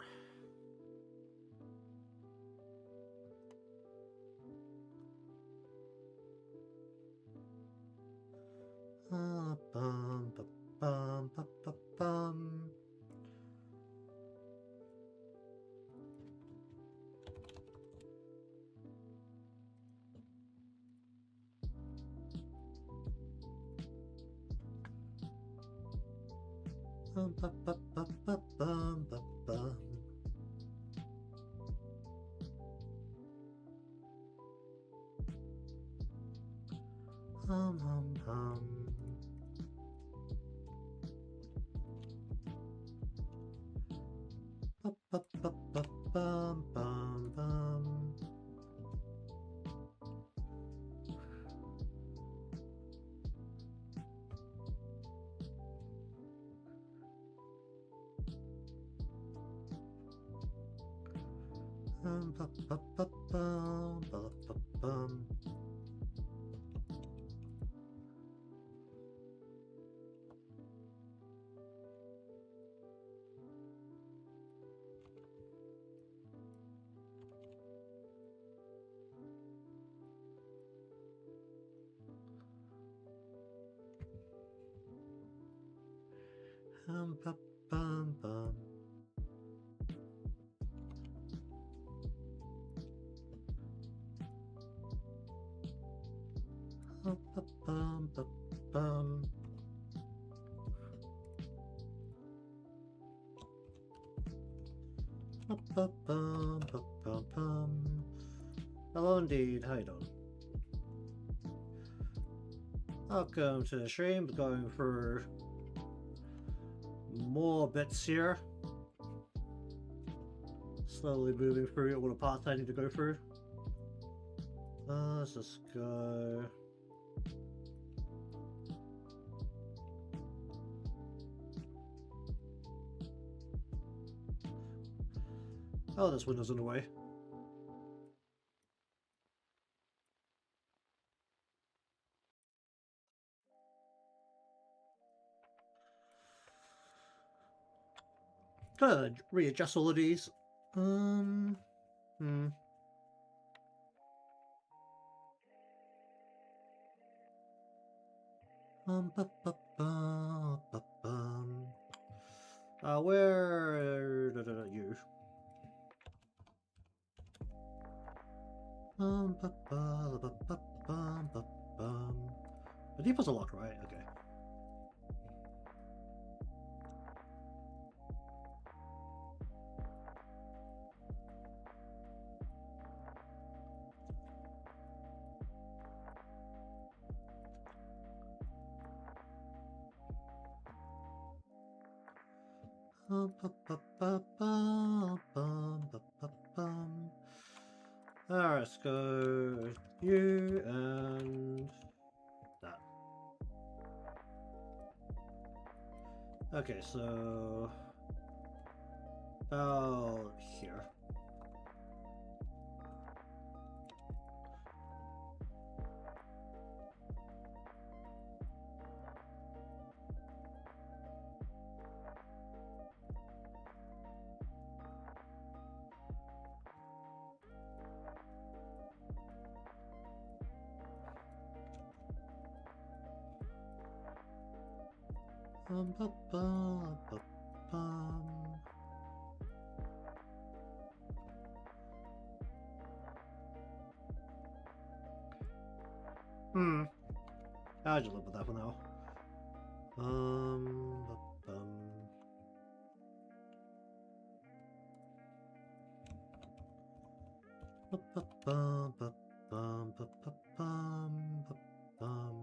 A: Hello indeed, how you doing? Welcome to the stream, going for more bits here. Slowly moving through all the parts I need to go through. Let's just go. Oh, this window's in the way. Gotta readjust all of these. Where you? The depots are locked, right? Okay. Alright, Alright, let's go you and that. Okay, so about here. Bum, bum, bum, bum, bum. I'll just live with that for now. Bum, bum. Bum, bum, bum, bum, bum, bum, bum, bum, bum.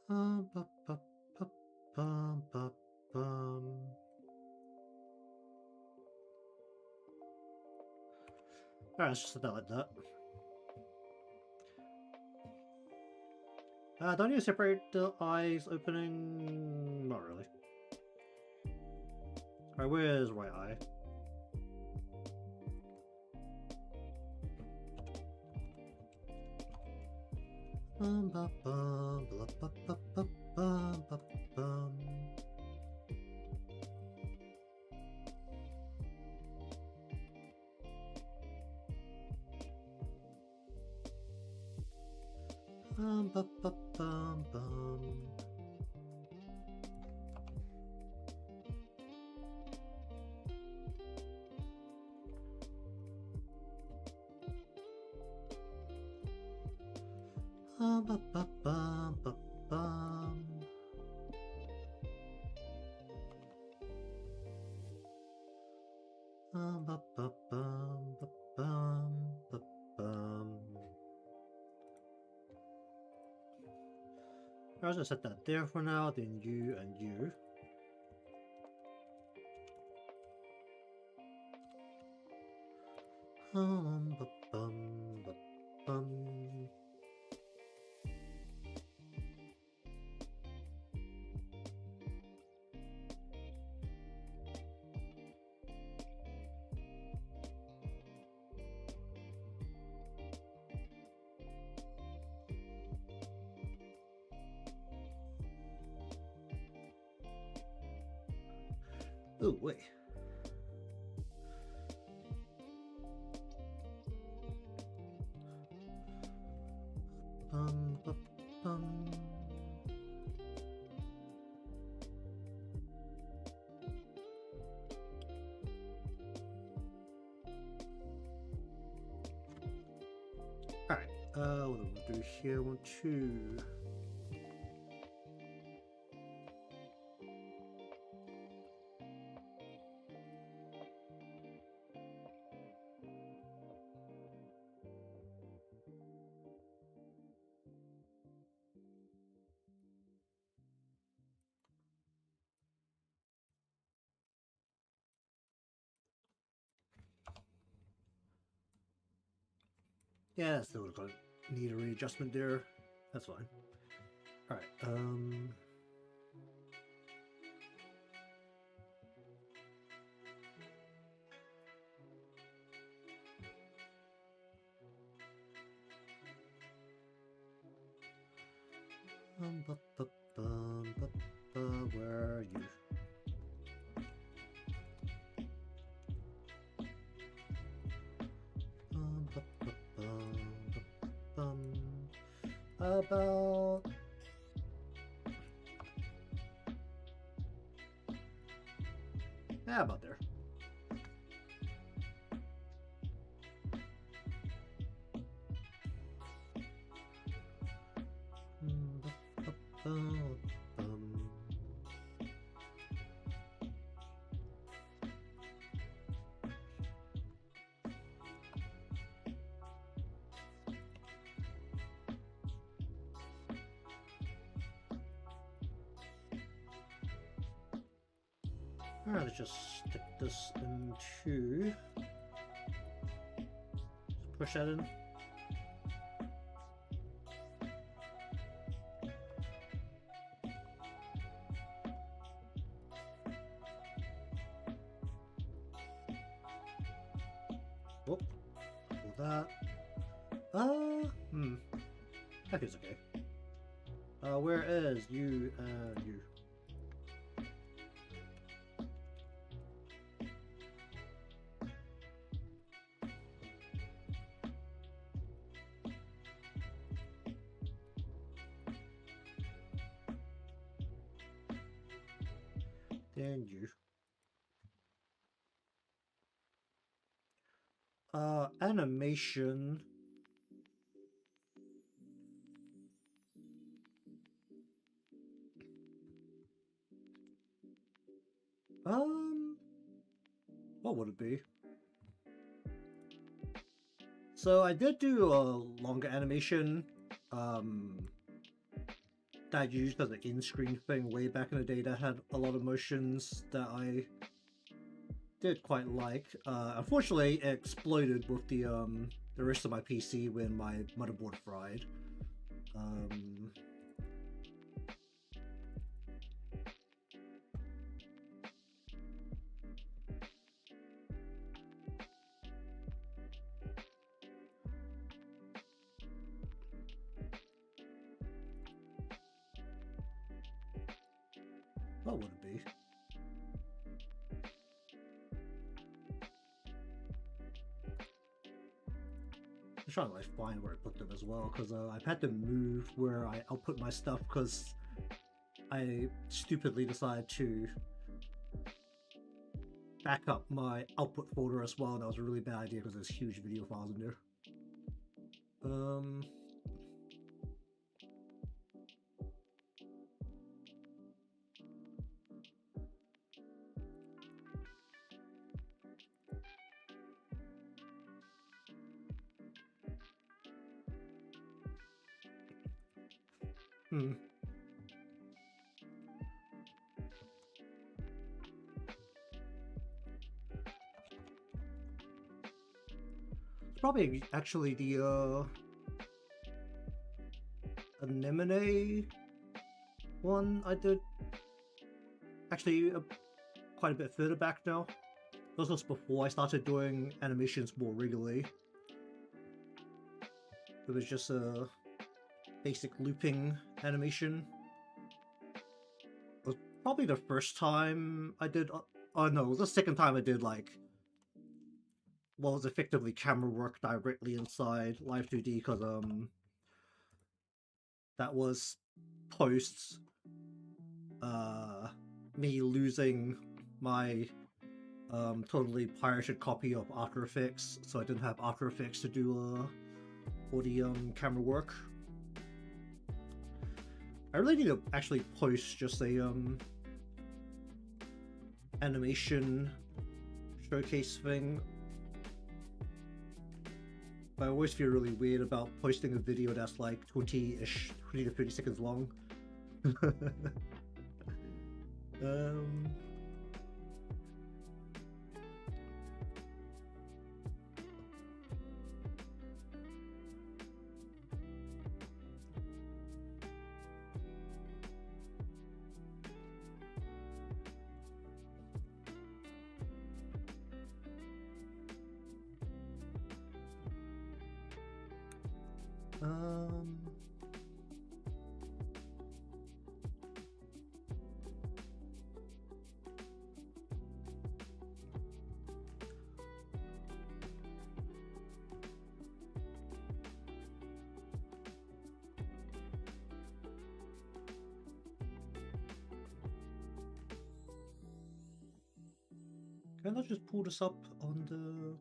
A: Bum, bum, bum, bum, bum, bum. Alright, let's just set that like that. Do I need to separate the eyes opening? Not really. Alright, where's right eye? Bum, bum, bum, bum, bum, bum, bum, bum, bum. Bum, bum, bum, bum, bum. Bum, bum, bum, bum, bum, bum. Bum, bum, bum, bum, bum, bum, bum. I'll just set that there for now, then you and you. Bum, bum, bum, bum, bum. Oh, wait. Bum, bum, bum. Alright, what do we do here? 1, 2. Yeah, that's still gonna need a readjustment there. That's fine. Alright, where are you? About about there. Alright, let's just stick this into... Just push that in. Whoop. Pull that. That feels okay. Where is you, you? Then you. Animation. What would it be? So I did do a longer animation, that I used as an in-screen thing way back in the day that had a lot of motions that I did quite like. Unfortunately, it exploded with the rest of my PC when my motherboard fried. What would it be? I'm trying to like find where I put them as well, because I've had to move where I output my stuff because I stupidly decided to back up my output folder as well, and that was a really bad idea because there's huge video files in there. It's probably actually the Anemone one I did. Actually, quite a bit further back now. This was before I started doing animations more regularly. It was just a basic looping animation. It was probably the first time I did... oh no, it was the second time I did like... what was effectively camera work directly inside Live2D, because that was post me losing my totally pirated copy of After Effects, so I didn't have After Effects to do all the camera work. I really need to actually post just a animation showcase thing. But I always feel really weird about posting a video that's like 20 to 30 seconds long. Can I just pull this up on the...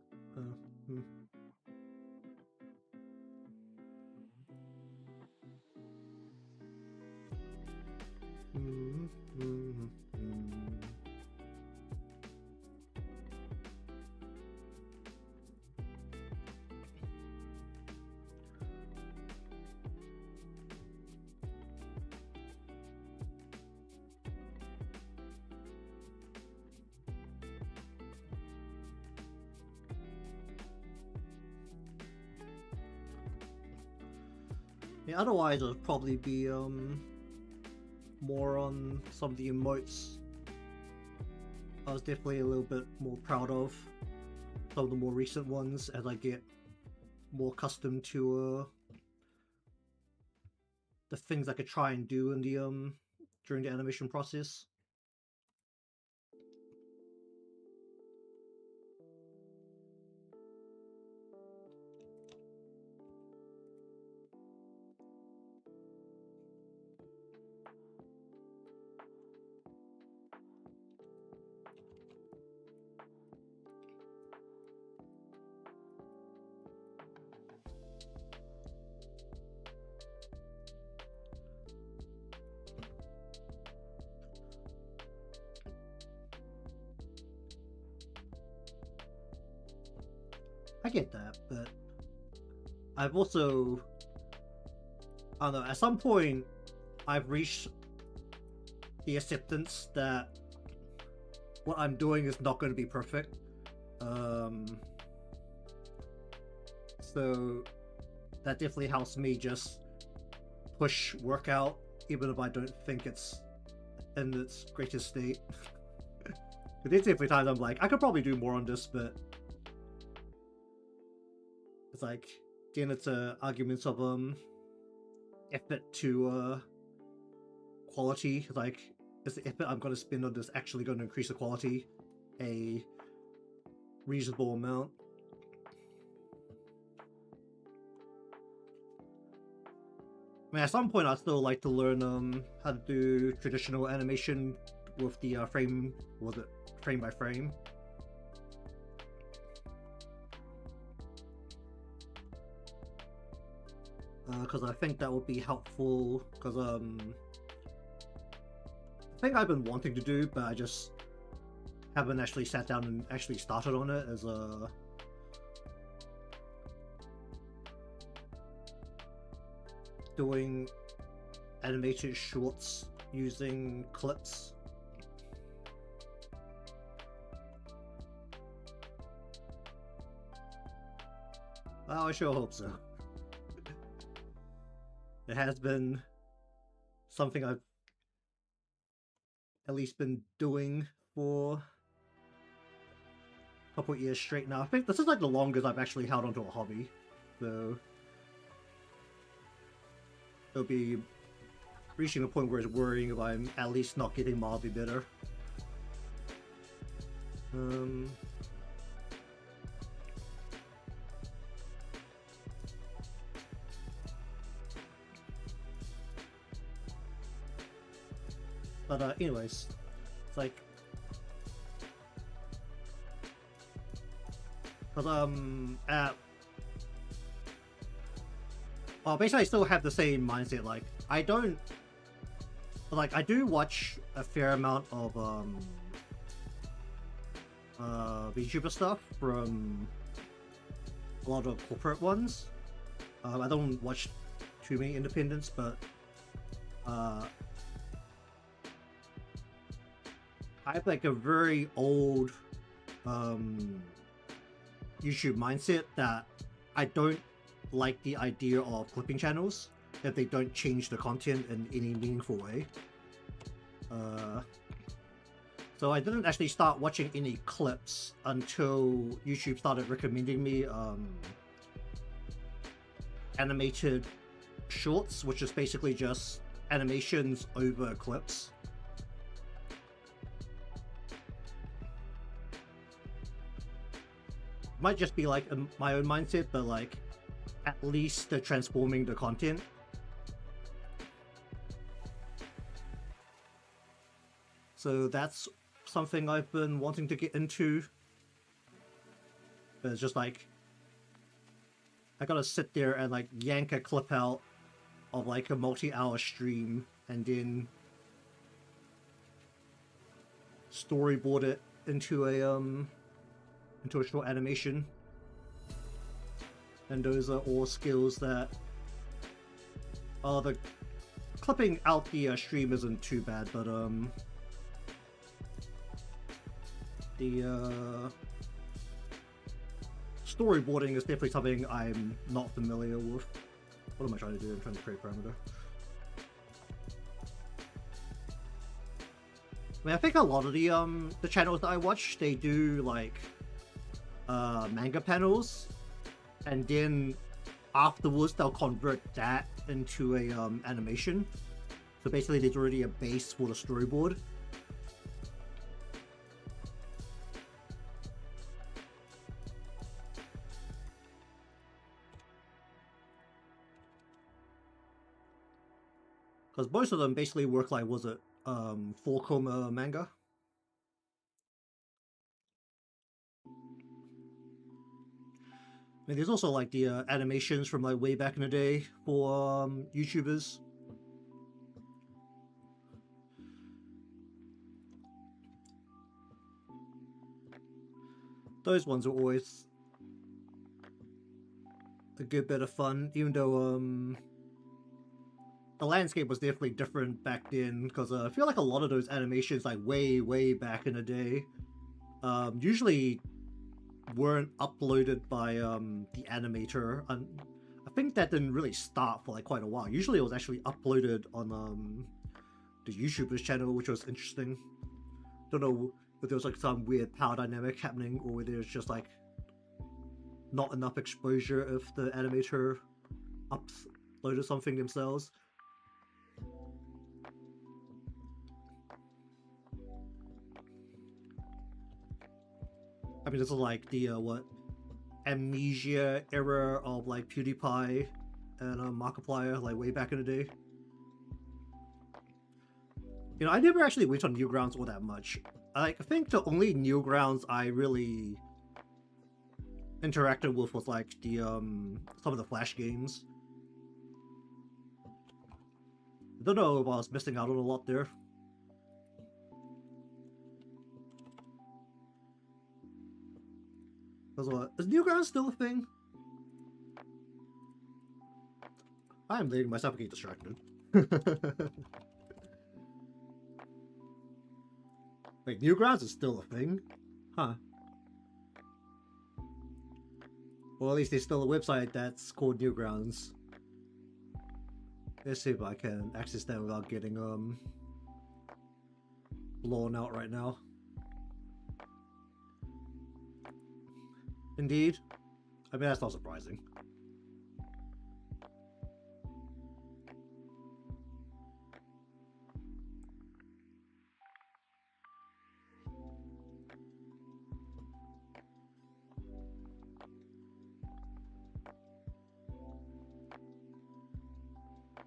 A: Yeah, otherwise it'll probably be more on some of the emotes. I was definitely a little bit more proud of some of the more recent ones as I get more accustomed to the things I could try and do in the during the animation process. I get that, but I've also, I don't know, at some point I've reached the acceptance that what I'm doing is not going to be perfect. So that definitely helps me just push workout, even if I don't think it's in its greatest state. There's definitely times I'm like, I could probably do more on this, but it's like, again, it's arguments of effort to quality. Like, is the effort I'm going to spend on this actually going to increase the quality a reasonable amount? I mean, at some point I'd still like to learn how to do traditional animation with the frame by frame. Because I think that would be helpful, because I think I've been wanting to do, but I just haven't actually sat down and actually started on it as doing animated shorts using clips. Well, I sure hope so. It has been something I've at least been doing for a couple of years straight now. I think this is like the longest I've actually held onto a hobby, so it'll be reaching a point where it's worrying if I'm at least not getting mildly better. But anyways, it's like, cause well, basically I still have the same mindset. Like, I do watch a fair amount of VTuber stuff from a lot of corporate ones. I don't watch too many independents, but I have like a very old YouTube mindset that I don't like the idea of clipping channels if they don't change the content in any meaningful way. So I didn't actually start watching any clips until YouTube started recommending me animated shorts, which is basically just animations over clips. Might just be like my own mindset, but like at least they're transforming the content. So that's something I've been wanting to get into. But it's just like, I gotta sit there and like yank a clip out of like a multi-hour stream and then storyboard it into a short animation. And those are all skills that the clipping out the stream isn't too bad, but the storyboarding is definitely something I'm not familiar with. What am I trying to do? I'm trying to create parameter. I mean, I think a lot of the channels that I watch, they do like manga panels, and then afterwards they'll convert that into a animation. So basically, there's already a base for the storyboard. Because most of them basically work like, was it 4-coma manga? I mean, there's also like the animations from like way back in the day for YouTubers. Those ones are always a good bit of fun, even though the landscape was definitely different back then, because I feel like a lot of those animations, like way back in the day, usually weren't uploaded by the animator, and I think that didn't really start for like quite a while. Usually it was actually uploaded on the YouTuber's channel, which was interesting. Don't know if there was like some weird power dynamic happening, or whether it's just like not enough exposure if the animator uploaded something themselves. I mean, this is like the what, Amnesia era of like PewDiePie and Markiplier, like way back in the day. You know, I never actually went on Newgrounds all that much. I think the only Newgrounds I really interacted with was like the some of the Flash games. I don't know if I was missing out on a lot there. Is Newgrounds still a thing? I am letting myself get distracted. Wait, Newgrounds is still a thing? Huh. Well, at least there's still a website that's called Newgrounds. Let's see if I can access that without getting blown out right now. Indeed. I mean, that's not surprising.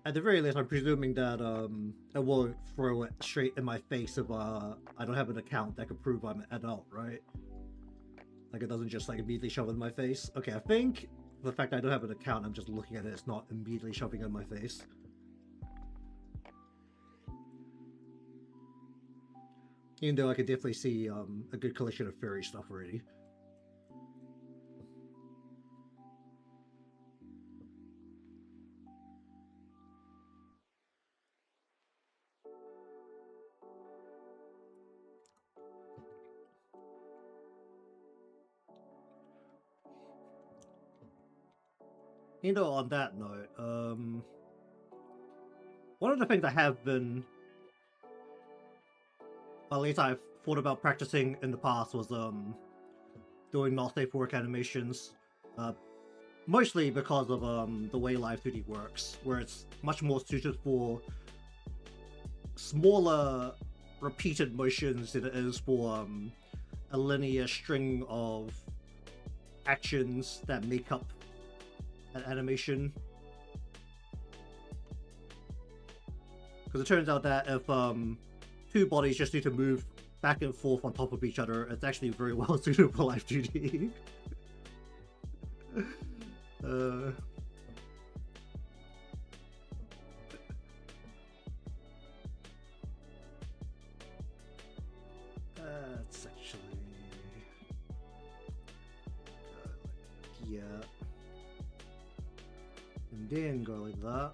A: At the very least, I'm presuming that it won't throw it straight in my face if I don't have an account that can prove I'm an adult, right? Like, it doesn't just like immediately shove it in my face. Okay, I think the fact that I don't have an account, I'm just looking at it, it's not immediately shoving it in my face. Even though I could definitely see a good collection of furry stuff already. You know, on that note, one of the things I have been, well, at least I've thought about practicing in the past, was doing not safe for work animations. Mostly because of the way Live2D works, where it's much more suited for smaller repeated motions than it is for a linear string of actions that make up an animation. Because it turns out that if two bodies just need to move back and forth on top of each other, it's actually very well suited for Live2D. That's actually yeah, and then go like that.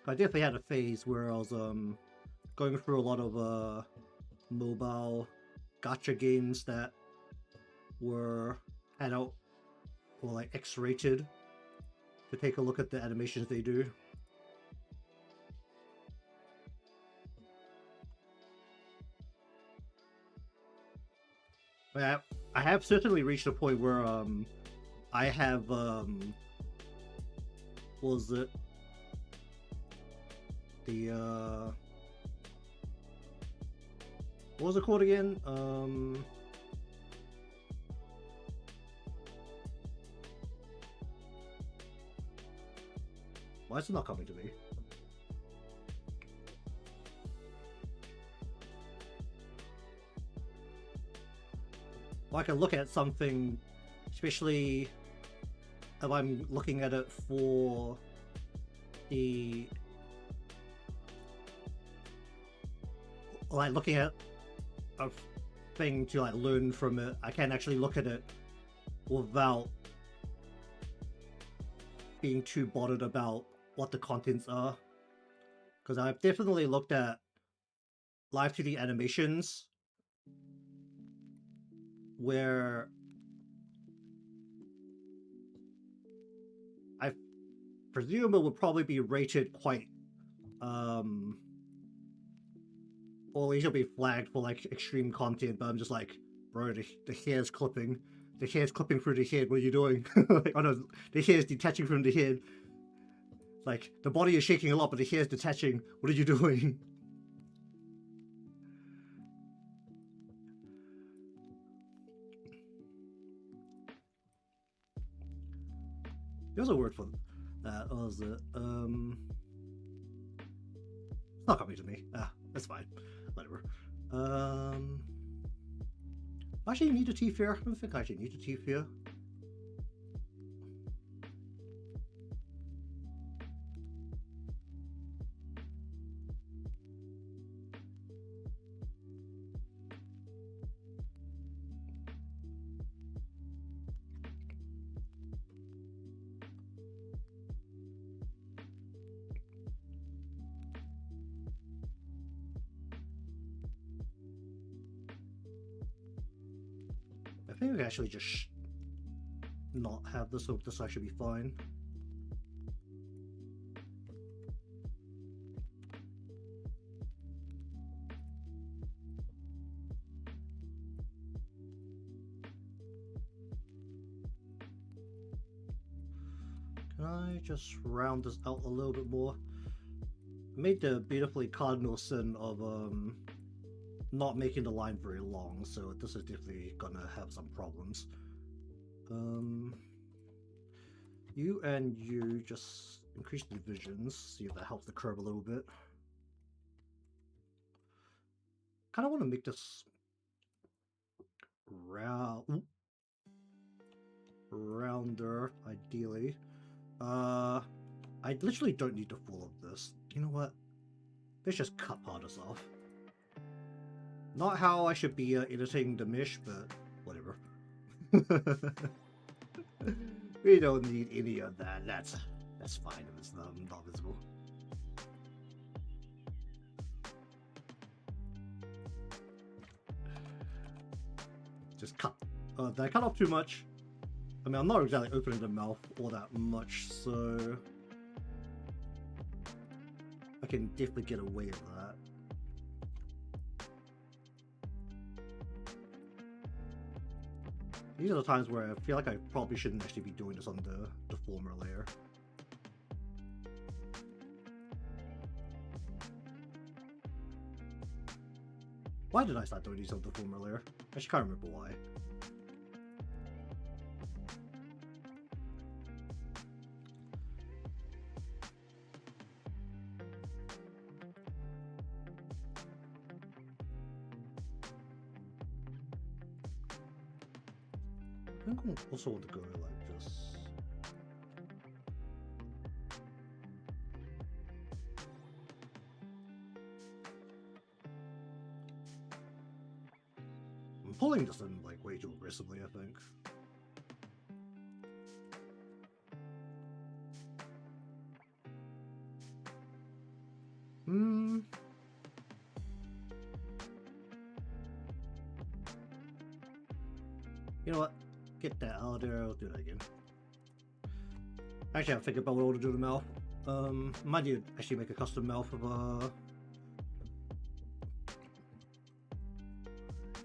A: I definitely had a phase where I was going through a lot of mobile gacha games that were adult or like X-rated to take a look at the animations they do. I have certainly reached a point where I have what was it? The what was it called again? Why is it not coming to me? Well, I can look at something, especially if I'm looking at it for the, like looking at a thing to like learn from it. I can actually look at it without being too bothered about what the contents are, because I've definitely looked at Live2D animations where I presume it would probably be rated quite or at least it'll be flagged for like extreme content, but I'm just like, bro, the hair's clipping. The hair's clipping through the head, what are you doing? Like, oh no, the hair's detaching from the head. Like, the body is shaking a lot, but the hair's detaching. What are you doing? There's a word for that. What was it? It's not coming to me. Ah, that's fine. Whatever. Actually, you need a teeth here. I don't think I actually need a teeth here. I think we can actually just not have this, so this actually be fine. Can I just round this out a little bit more? I made the beautifully cardinal sin of not making the line very long, so this is definitely gonna have some problems. You and you just increase the divisions, see if that helps the curve a little bit. Kind of want to make this rounder, ideally. I literally don't need the full of this. You know what? Let's just cut part of this off. Not how I should be editing the mesh, but whatever. We don't need any of that. That's fine if it's not visible. Just cut. Did I cut off too much? I mean, I'm not exactly opening the mouth all that much, so I can definitely get away with that. These are the times where I feel like I probably shouldn't actually be doing this on the former layer. Why did I start doing these on the former layer? I actually can't remember why. I think I also want to go like this. I'm pulling this in like way too aggressively, I think. You know what? get that out there. I'll do that again. Actually, I'll think about what I want to do to the mouth. Might need to actually make a custom mouth of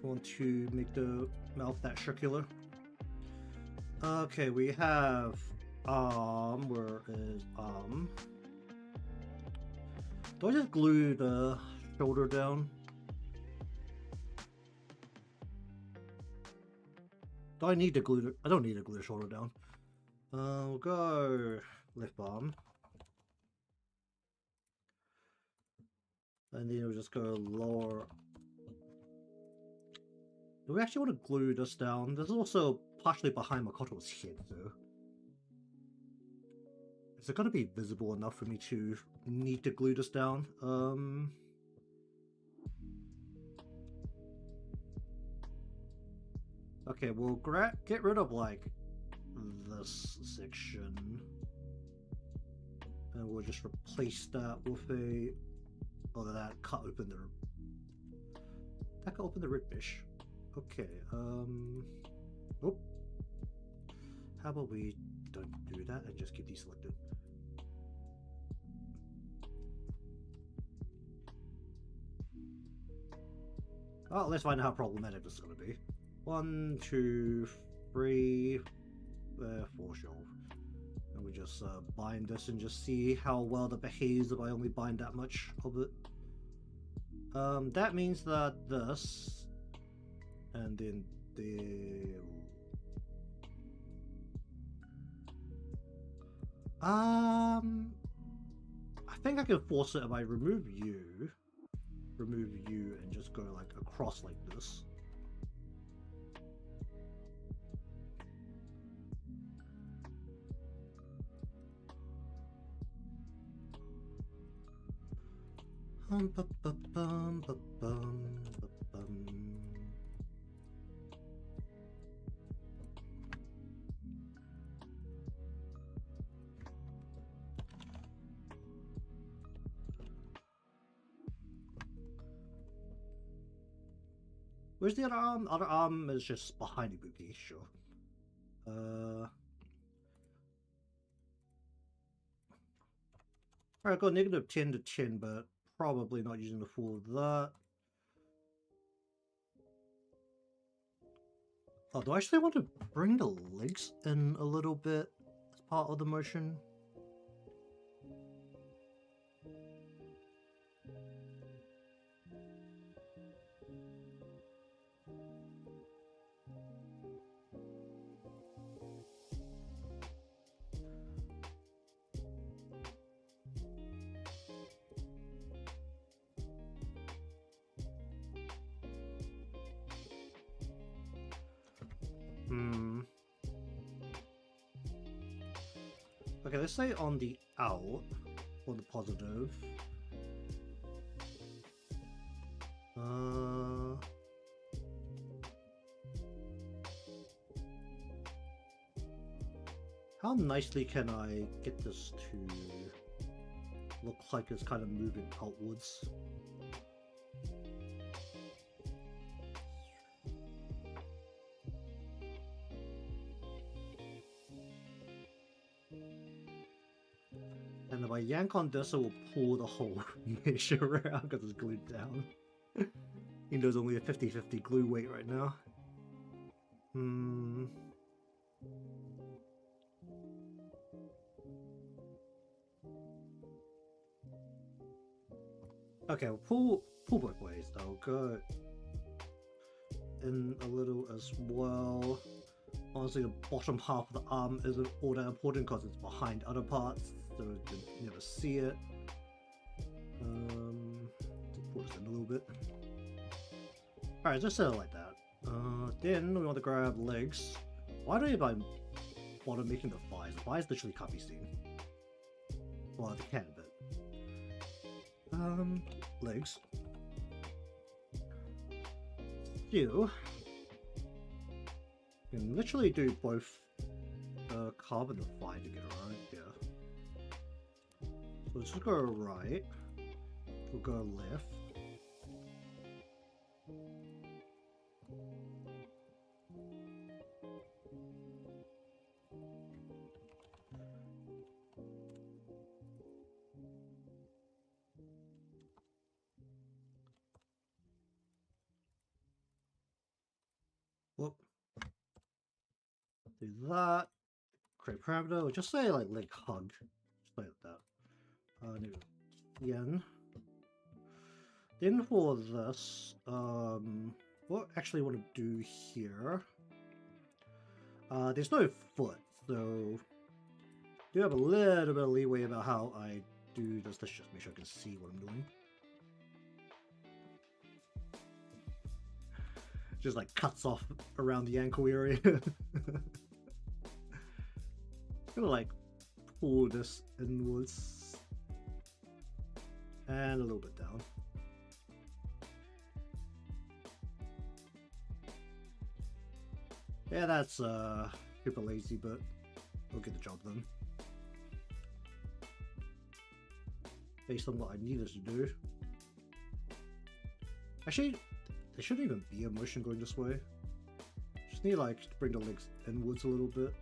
A: want to make the mouth that circular. Okay, we have where is do I just glue the shoulder down? Do I need to glue the, I don't need to glue the shoulder down. We'll go left arm. And then we'll just go lower. Do we actually want to glue this down? This is also partially behind Makoto's head, though. Is it going to be visible enough for me to need to glue this down? Okay, we'll get rid of, like, this section. And we'll just replace that with a... Oh, that cut open the... That cut open the red fish. Okay, oh. How about we don't do that and just keep these selected? Oh, let's find out how problematic this is going to be. 1, 2, 3, 4 shelf. And we just bind this and just see how well it behaves if I only bind that much of it. That means that this, and then the... I think I can force it if I remove you, and just go like across like this. Where's the other arm? Other arm is just behind Ibuki, sure. Alright, got negative 10 to 10, but probably not using the full of that. Oh, do I actually want to bring the legs in a little bit as part of the motion? Okay, let's say on the out, or the positive. How nicely can I get this to look like it's kind of moving outwards? And if I yank on this, it will pull the whole mesh around because it's glued down. Even though there's only a 50-50 glue weight right now. Okay, we'll pull both ways. I'll go in a little as well. Honestly, the bottom half of the arm isn't all that important because it's behind other parts, so you can never see it. Pull this in a little bit. Alright, just set it like that. Then we want to grab legs. Why don't I bother making the thighs? The thighs literally can't be seen. Well, they can, but... legs. You can literally do both carbon and thigh together, right? Yeah. So let's just go right. We'll go left. Whoop. Do that. Create parameter. Or just say like leg hug. Just like that. Yen. Then for this, what I actually want to do here? There's no foot, so do have a little bit of leeway about how I do this. Let's just make sure I can see what I'm doing. Just like cuts off around the ankle area. Gonna like pull this inwards and a little bit down. Yeah, that's super lazy, but we'll get the job done. Based on what I needed to do. Actually, there shouldn't even be a motion going this way. Just need like to bring the legs inwards a little bit.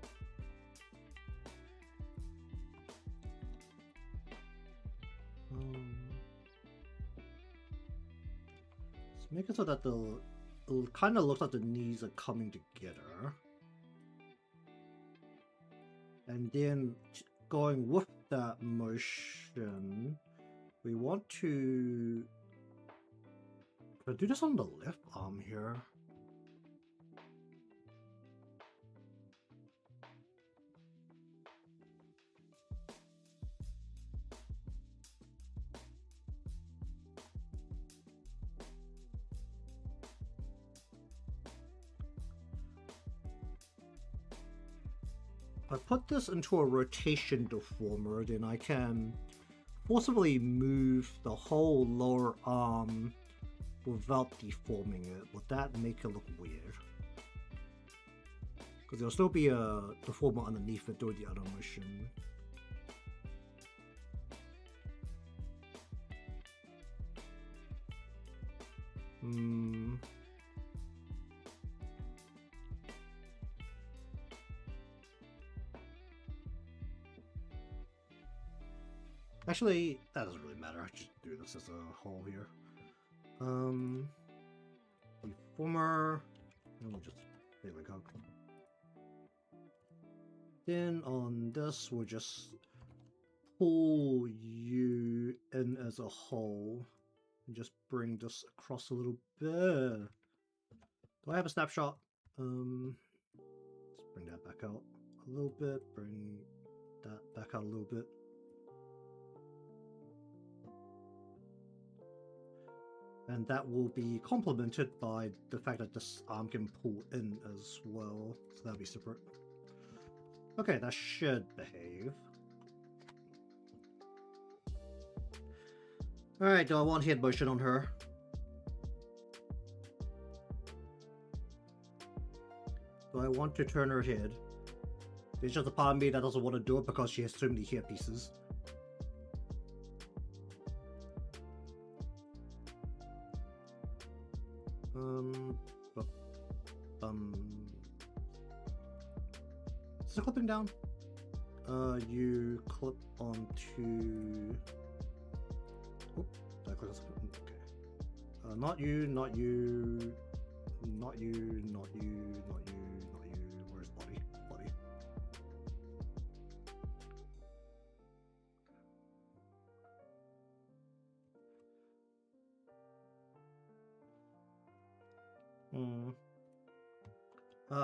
A: Let's make it so that it kind of looks like the knees are coming together. And then going with that motion, we want to do this on the left arm here. If I put this into a rotation deformer, then I can forcibly move the whole lower arm without deforming it. Would that make it look weird? Because there'll still be a deformer underneath it doing the other motion. Actually, that doesn't really matter. I just do this as a whole here. Deformer. And we'll just say like hug. Then on this, we'll just pull you in as a whole and just bring this across a little bit. Do I have a snapshot? Let's bring that back out a little bit. Bring that back out a little bit. And that will be complemented by the fact that this arm can pull in as well. So that'll be separate. Okay, that should behave. Alright, do I want head motion on her? Do I want to turn her head? There's just a part of me that doesn't want to do it because she has so many hair pieces. Is it clipping down? You clip onto. Oh, did I click on something? Okay. Not you, not you, not you, not you, not you, not you. Where's body? Body.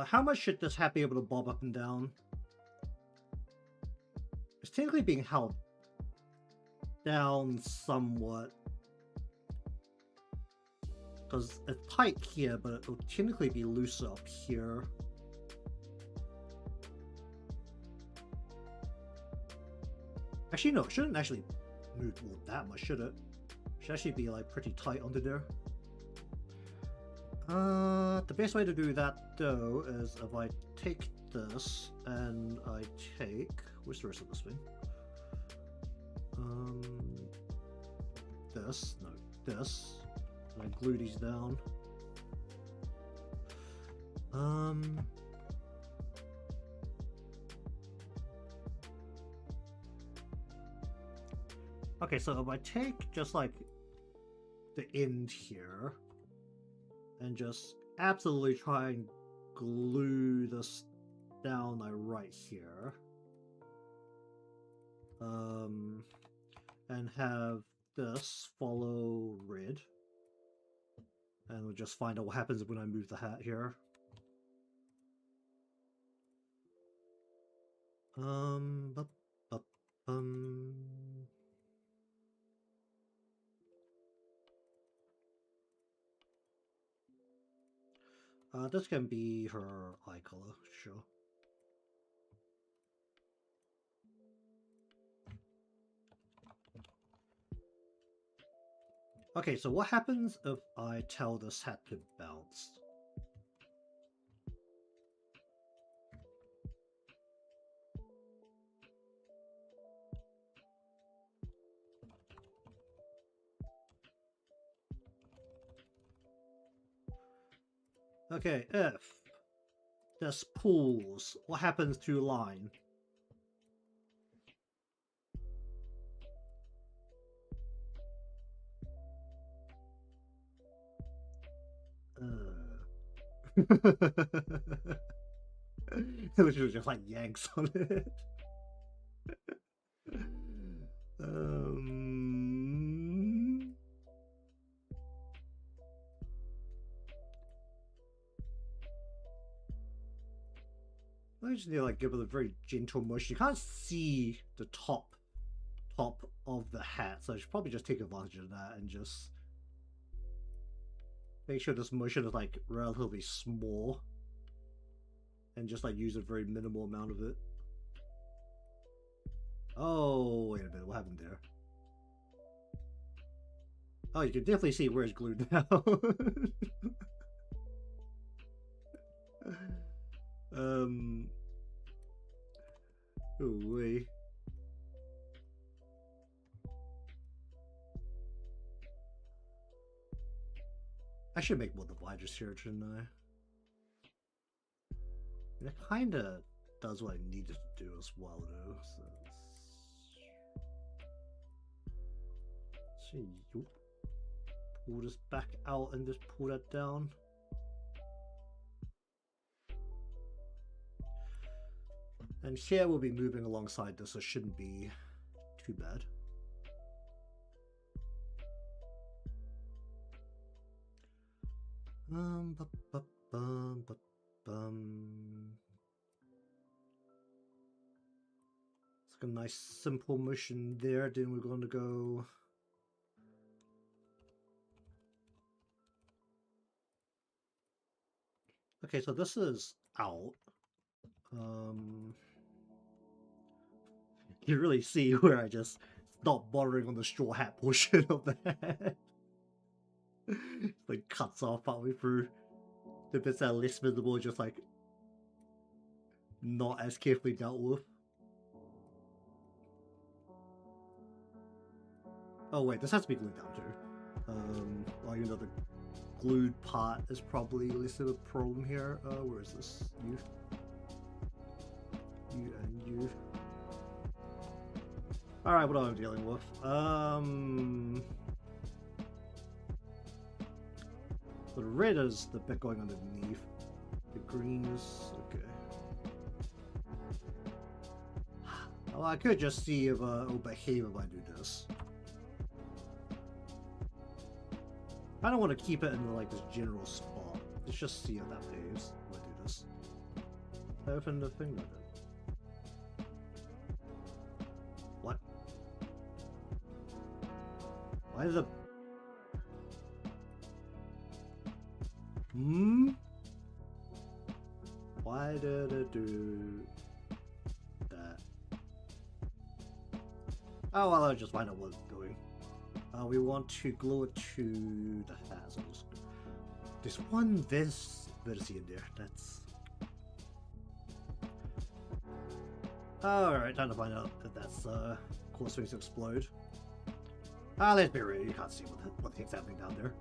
A: How much should this hat be able to bob up and down? It's technically being held down somewhat. Because it's tight here, but it will technically be looser up here. Actually, no, it shouldn't actually move that much, should it? It should actually be like pretty tight under there. The best way to do that though is if I take this and I take, where's the rest of this thing? This, no, this, and I glue these down. Okay, so if I take just like the end here and just absolutely try and glue this down like right here. And have this follow red. And we'll just find out what happens when I move the hat here. This can be her eye color, sure. Okay, so what happens if I tell this hat to bounce? Okay, if this pulls, what happens to line? Which was just like yanks on it. I just need to like give it a very gentle motion. You can't see the top of the hat, so I should probably just take advantage of that and just make sure this motion is like relatively small and just like use a very minimal amount of it. Oh, wait a minute, what happened there? Oh, you can definitely see where it's glued now. Oh wait. I should make more dividers here, shouldn't I? It kinda does what I needed to do as well, though. So pull this back out and just pull that down. And here we'll be moving alongside this, so it shouldn't be too bad. It's like a nice simple motion there. Then we're going to go. Okay, so this is out. You really see where I just stopped bothering on the straw hat portion of the hat. Like cuts off partway through. The bits that are less visible, just like not as carefully dealt with. Oh wait, this has to be glued down too. Well, you know, the glued part is probably less of a problem here. Where is this? You and you. Alright, what am I dealing with? The red is the bit going underneath. The green is okay. Well, I could just see if it'll behave if I do this. I don't want to keep it in like this general spot. Let's just see if that behaves if I do this. Open the thing with it. What? Why is the... Why did it do that? Oh well, I'll just find out what it's doing. We want to glue it to the hat. So just... There's one vertice in there. That's... Alright, time to find out if that's caused things to explode. Let's be real, you can't see what the heck's happening down there.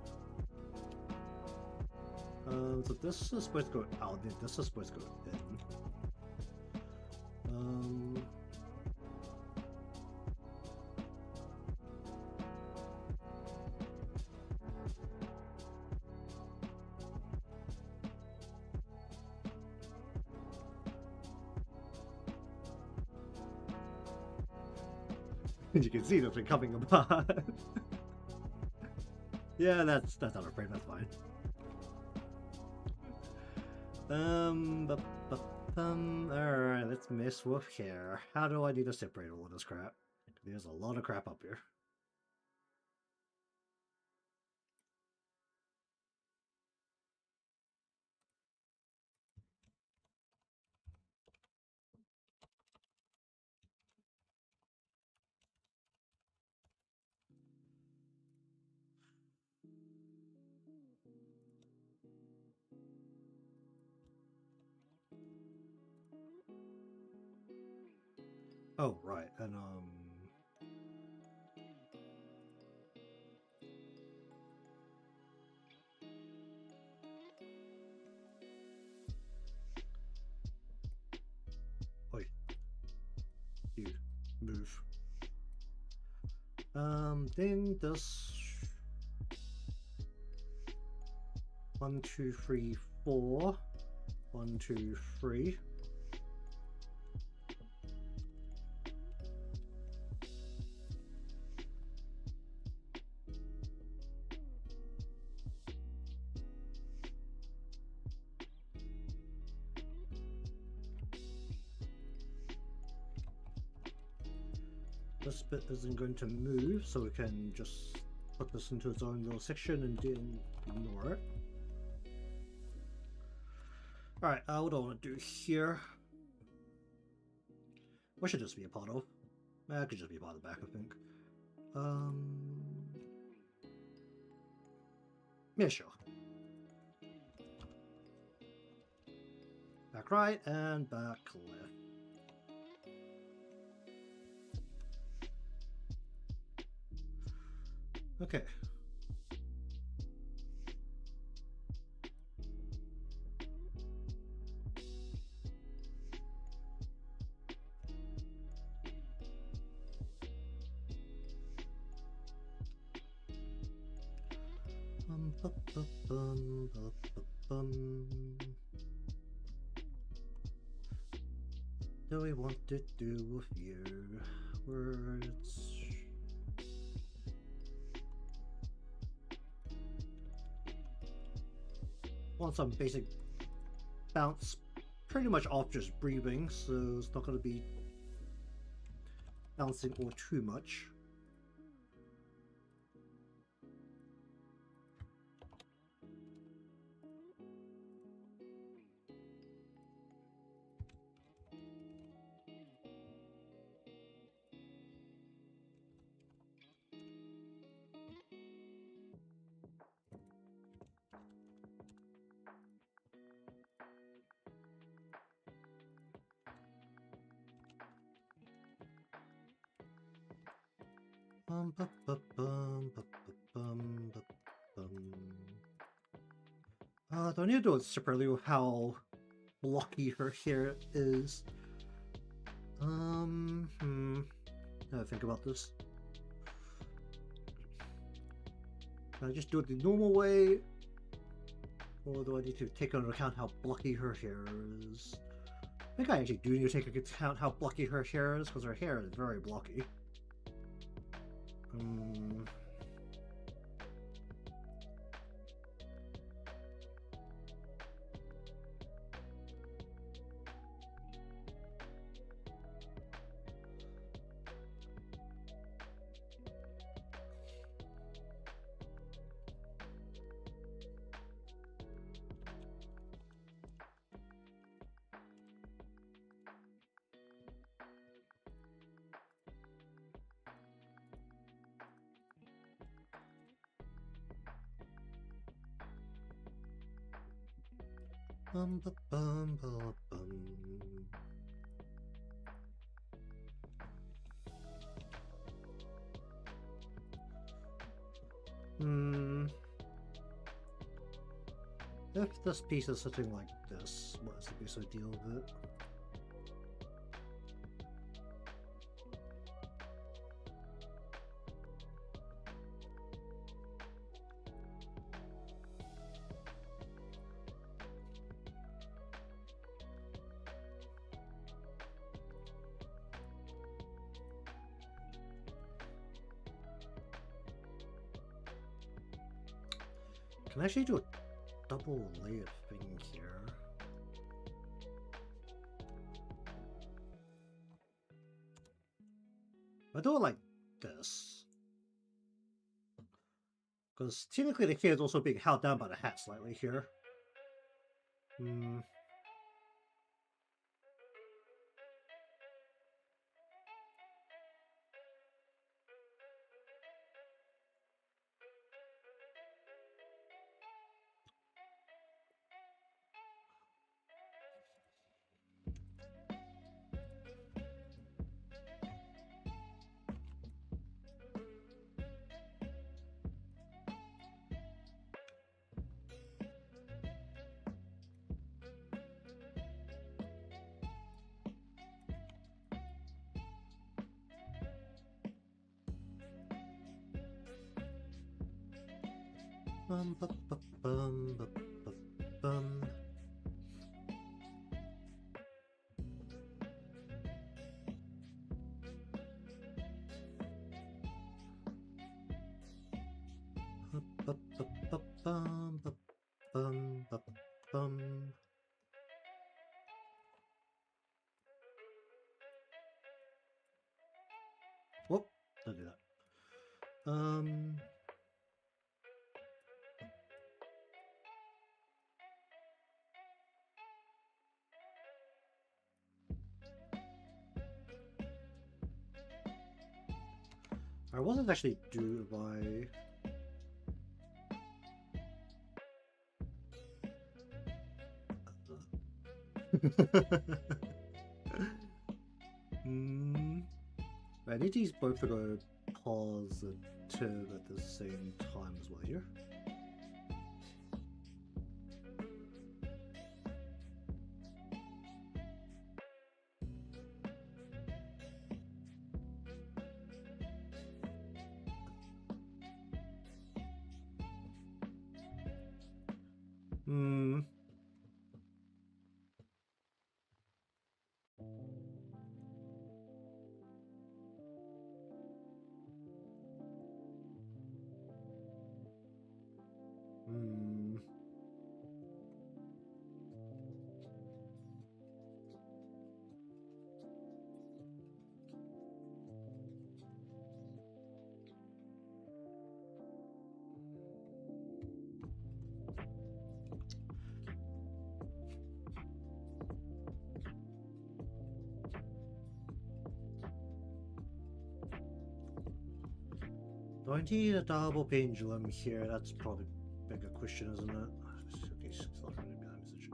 A: So this is supposed to go out, this is supposed to go in. You can see that's been coming apart. Yeah, that's not a frame, that's fine. Alright, let's mess with here. How do I need to separate all of this crap? There's a lot of crap up here. Oh, right, and Oi. You move. Then this 1, 2, 3, 4. 1, 2, 3. This bit isn't going to move, so we can just put this into its own little section and then ignore it. Alright, what do I want to do here? What should this be a part of? It could just be a part of the back, I think. Yeah, sure. Back right and back left. Okay. Do we want to do with you? Words. Want some basic bounce, pretty much off just breathing, so it's not going to be bouncing all too much. Do I need to do it separately with how blocky her hair is? Gotta think about this. Can I just do it the normal way? Or do I need to take into account how blocky her hair is? I think I actually do need to take into account how blocky her hair is, because her hair is very blocky. If this piece is sitting like this, what is the basic deal with it? can I actually do a double layered thing here? I do it like this. Because technically the hair is also being held down by the hat slightly here. Bum, bum, bum, bum, bum, bum. Whoop, don't do that. I wasn't actually do by I need these both to go positive at the same time as well here. Do I need a double pendulum here? That's probably a bigger question, isn't it? Okay, it's not going to be that message.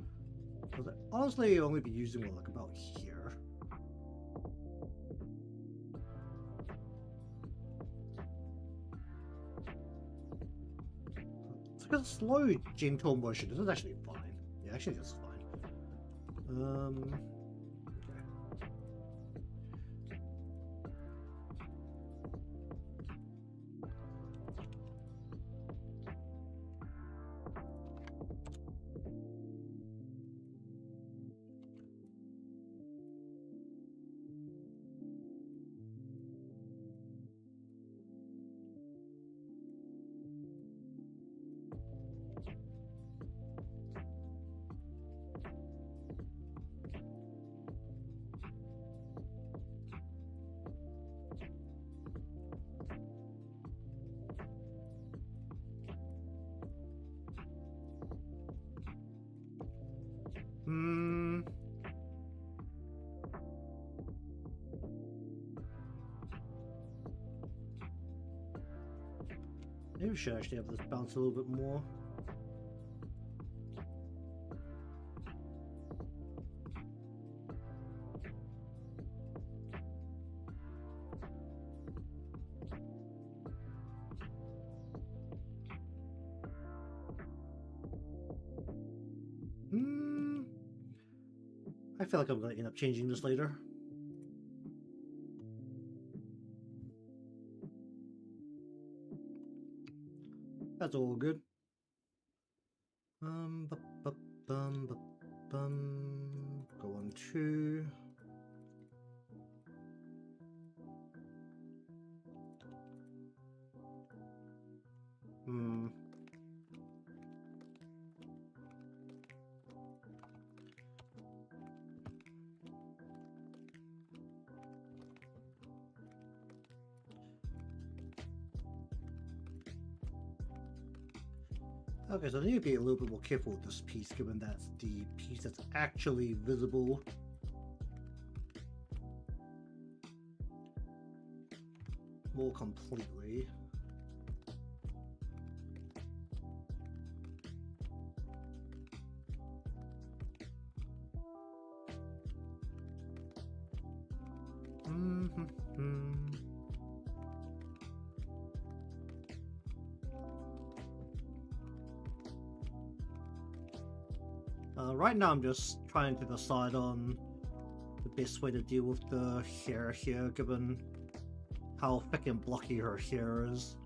A: Because I honestly only be using one like about here. It's like a slow, gentle motion. This is actually fine. Yeah, actually that's fine. Maybe we should actually have this bounce a little bit more. I feel like I'm going to end up changing this later. That's all good. Go on to. Okay, so I need to be a little bit more careful with this piece, given that's the piece that's actually visible. More completely. Right now I'm just trying to decide on the best way to deal with the hair here, given how thick and blocky her hair is.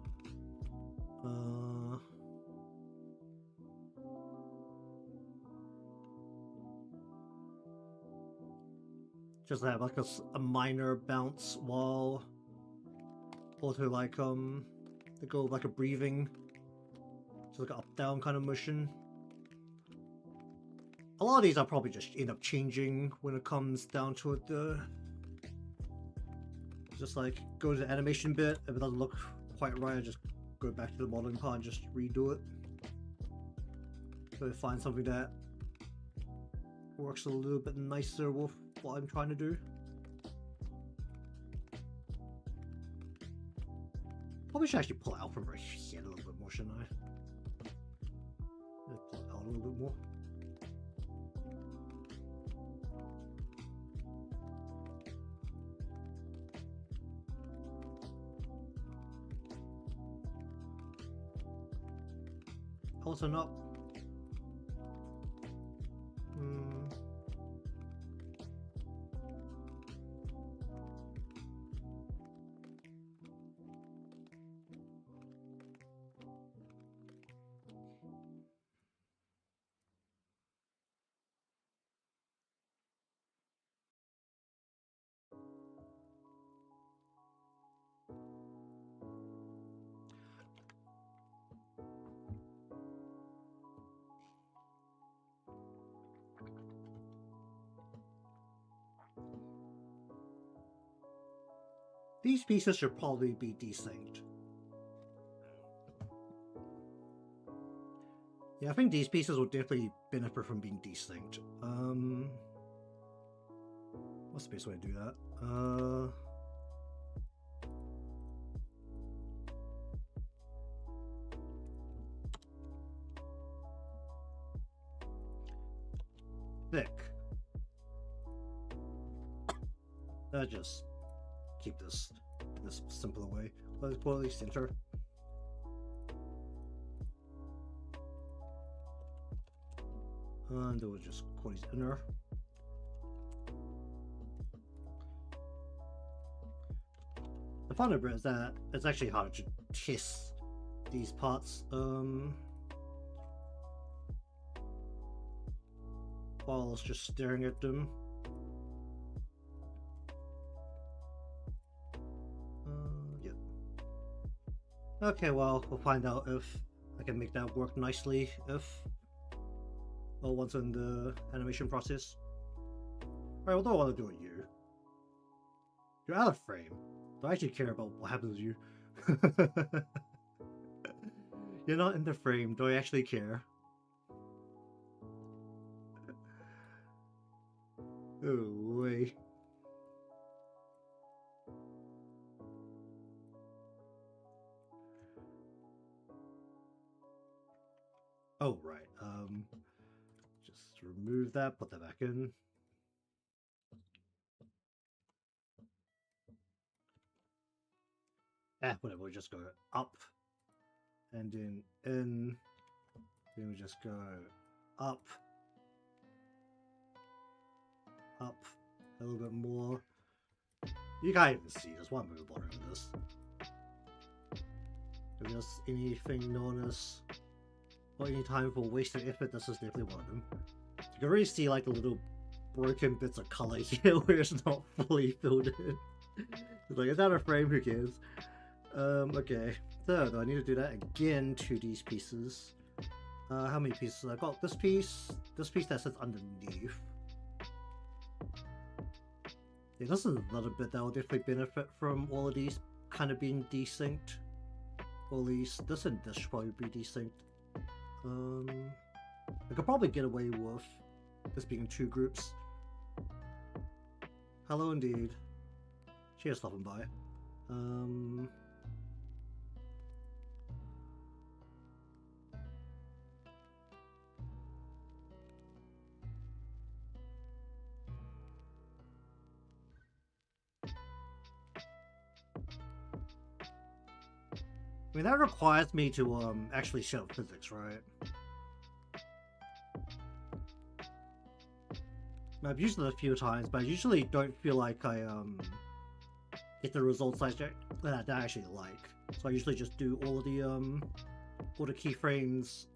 A: Just have like a minor bounce while also like to go like a breathing, just like an up down kind of motion. A lot of these I'll probably just end up changing when it comes down to it. Just like go to the animation bit. If it doesn't look quite right, I just go back to the modeling part and just redo it. So I find something that works a little bit nicer with what I'm trying to do. Probably should actually pull it out from her head a little bit more, shouldn't I? Pull it out a little bit more. Also not. These pieces should probably be desynced. Yeah, I think these pieces will definitely benefit from being desynced. What's the best way to do that? Thick. Just keep this simpler way. Let's put it center. And we'll just call these inner. The fun of it is that it's actually hard to test these parts while I was just staring at them. Yep. Okay, well, we'll find out if I can make that work nicely once in the animation process. Alright, what do I want to do with you? You're out of frame. Do I actually care about what happens to you? You're not in the frame. Do I actually care? Oh, wait. Oh, right. Just remove that, put that back in. Whatever, we just go up and then in. Then we just go up a little bit more. You can't even see, there's one move bottom of this. If there's anything known as or any time for wasted effort, this is definitely one of them. You can really see like the little broken bits of color here where it's not fully filled in. It's like, it's out of frame, who cares? Okay, so do I need to do that again to these pieces? How many pieces? I've got this piece that sits underneath. Yeah, this is another bit that will definitely benefit from all of these kind of being desynced. Or at least this and this should probably be desynced. I could probably get away with this being 2 groups. Hello indeed. Cheers, stopping by. I mean, that requires me to actually show physics, right? I've used it a few times, but I usually don't feel like I get the results that I actually like. So I usually just do all the keyframes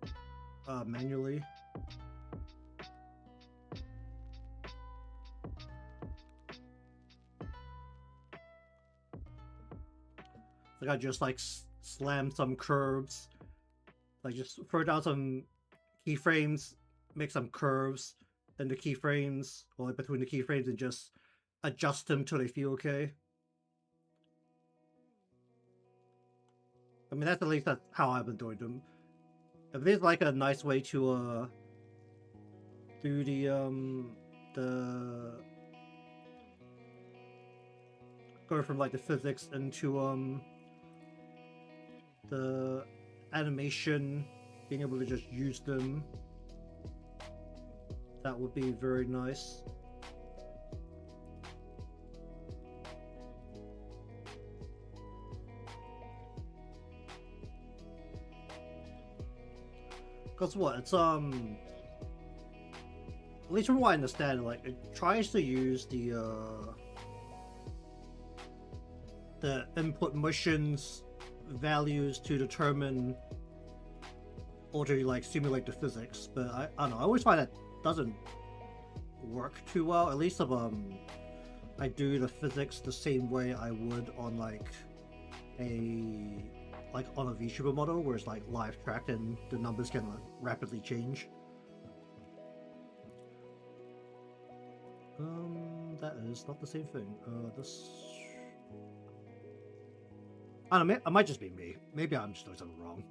A: manually. Like I just like slam some curves, like just throw down some keyframes, make some curves in the keyframes, or like between the keyframes, and just adjust them till they feel okay. I mean, that's at least that's how I've been doing them. If there's like a nice way to do the go from like the physics into the animation, being able to just use them, that would be very nice. Cause what, it's at least from what I understand, like it tries to use the input motions values to determine or to like simulate the physics, but I don't know, I always find that doesn't work too well. At least if I do the physics the same way I would on like on a VTuber model where it's like live tracked and the numbers can like, rapidly change. That is not the same thing. This I don't know, it might just be me. Maybe I'm just doing something wrong.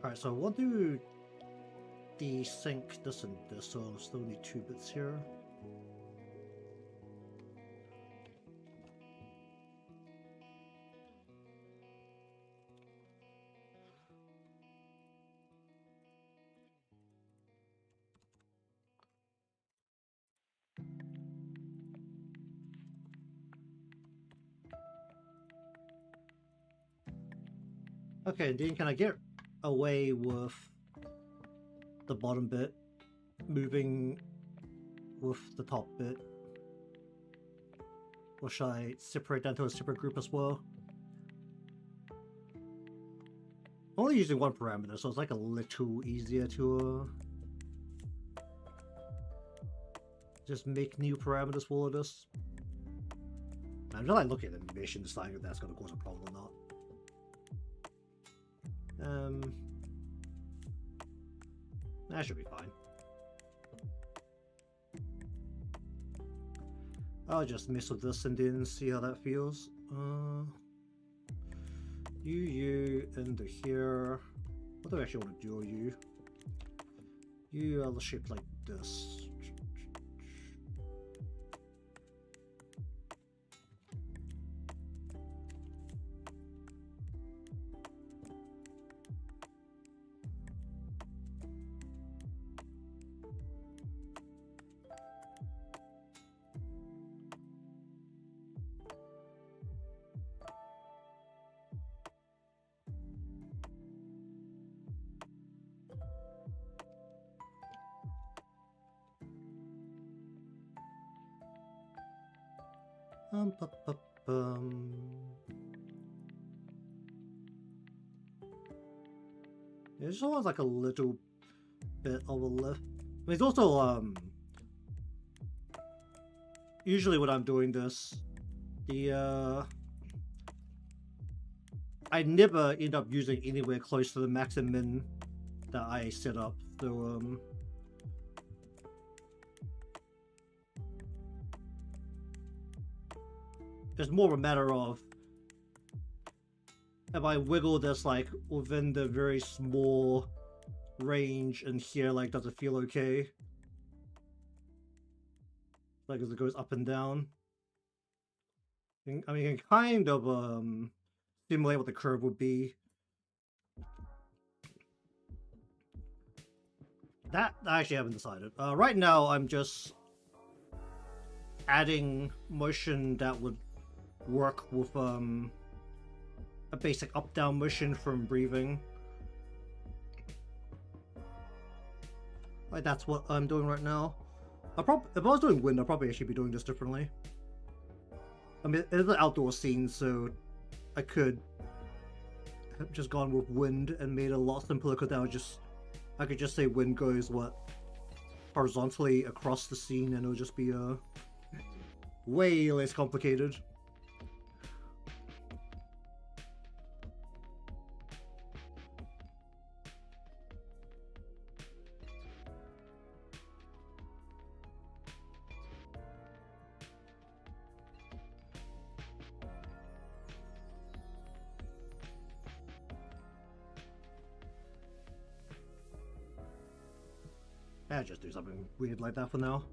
A: Alright, so we'll do the sync this and this, so I'll still need 2 bits here. Okay, Dean, can I get away with the bottom bit moving with the top bit? Or should I separate that to a separate group as well? I'm only using 1 parameter, so it's like a little easier to just make new parameters for all of this. I'm just like looking at the animation, deciding if that's going to cause a problem or not. That should be fine. I'll just mess with this and then see how that feels. You into here. What do I actually want to do? You are shaped like this. bu- bu- bum. It's always like a little bit of a lift. I mean, it's also usually when I'm doing this, I never end up using anywhere close to the max and min that I set up. So it's more of a matter of if I wiggle this like within the very small range in here, like does it feel okay? Like as it goes up and down. I mean, you can kind of simulate what the curve would be. That I actually haven't decided. Right now, I'm just adding motion that would work with a basic up-down motion from breathing. Like that's what I'm doing right now. If I was doing wind, I'd probably actually be doing this differently. I mean, it's an outdoor scene, so I could have just gone with wind and made it a lot simpler because I could just say wind goes horizontally across the scene, and it'll just be way less complicated. I'll just do something weird like that for now.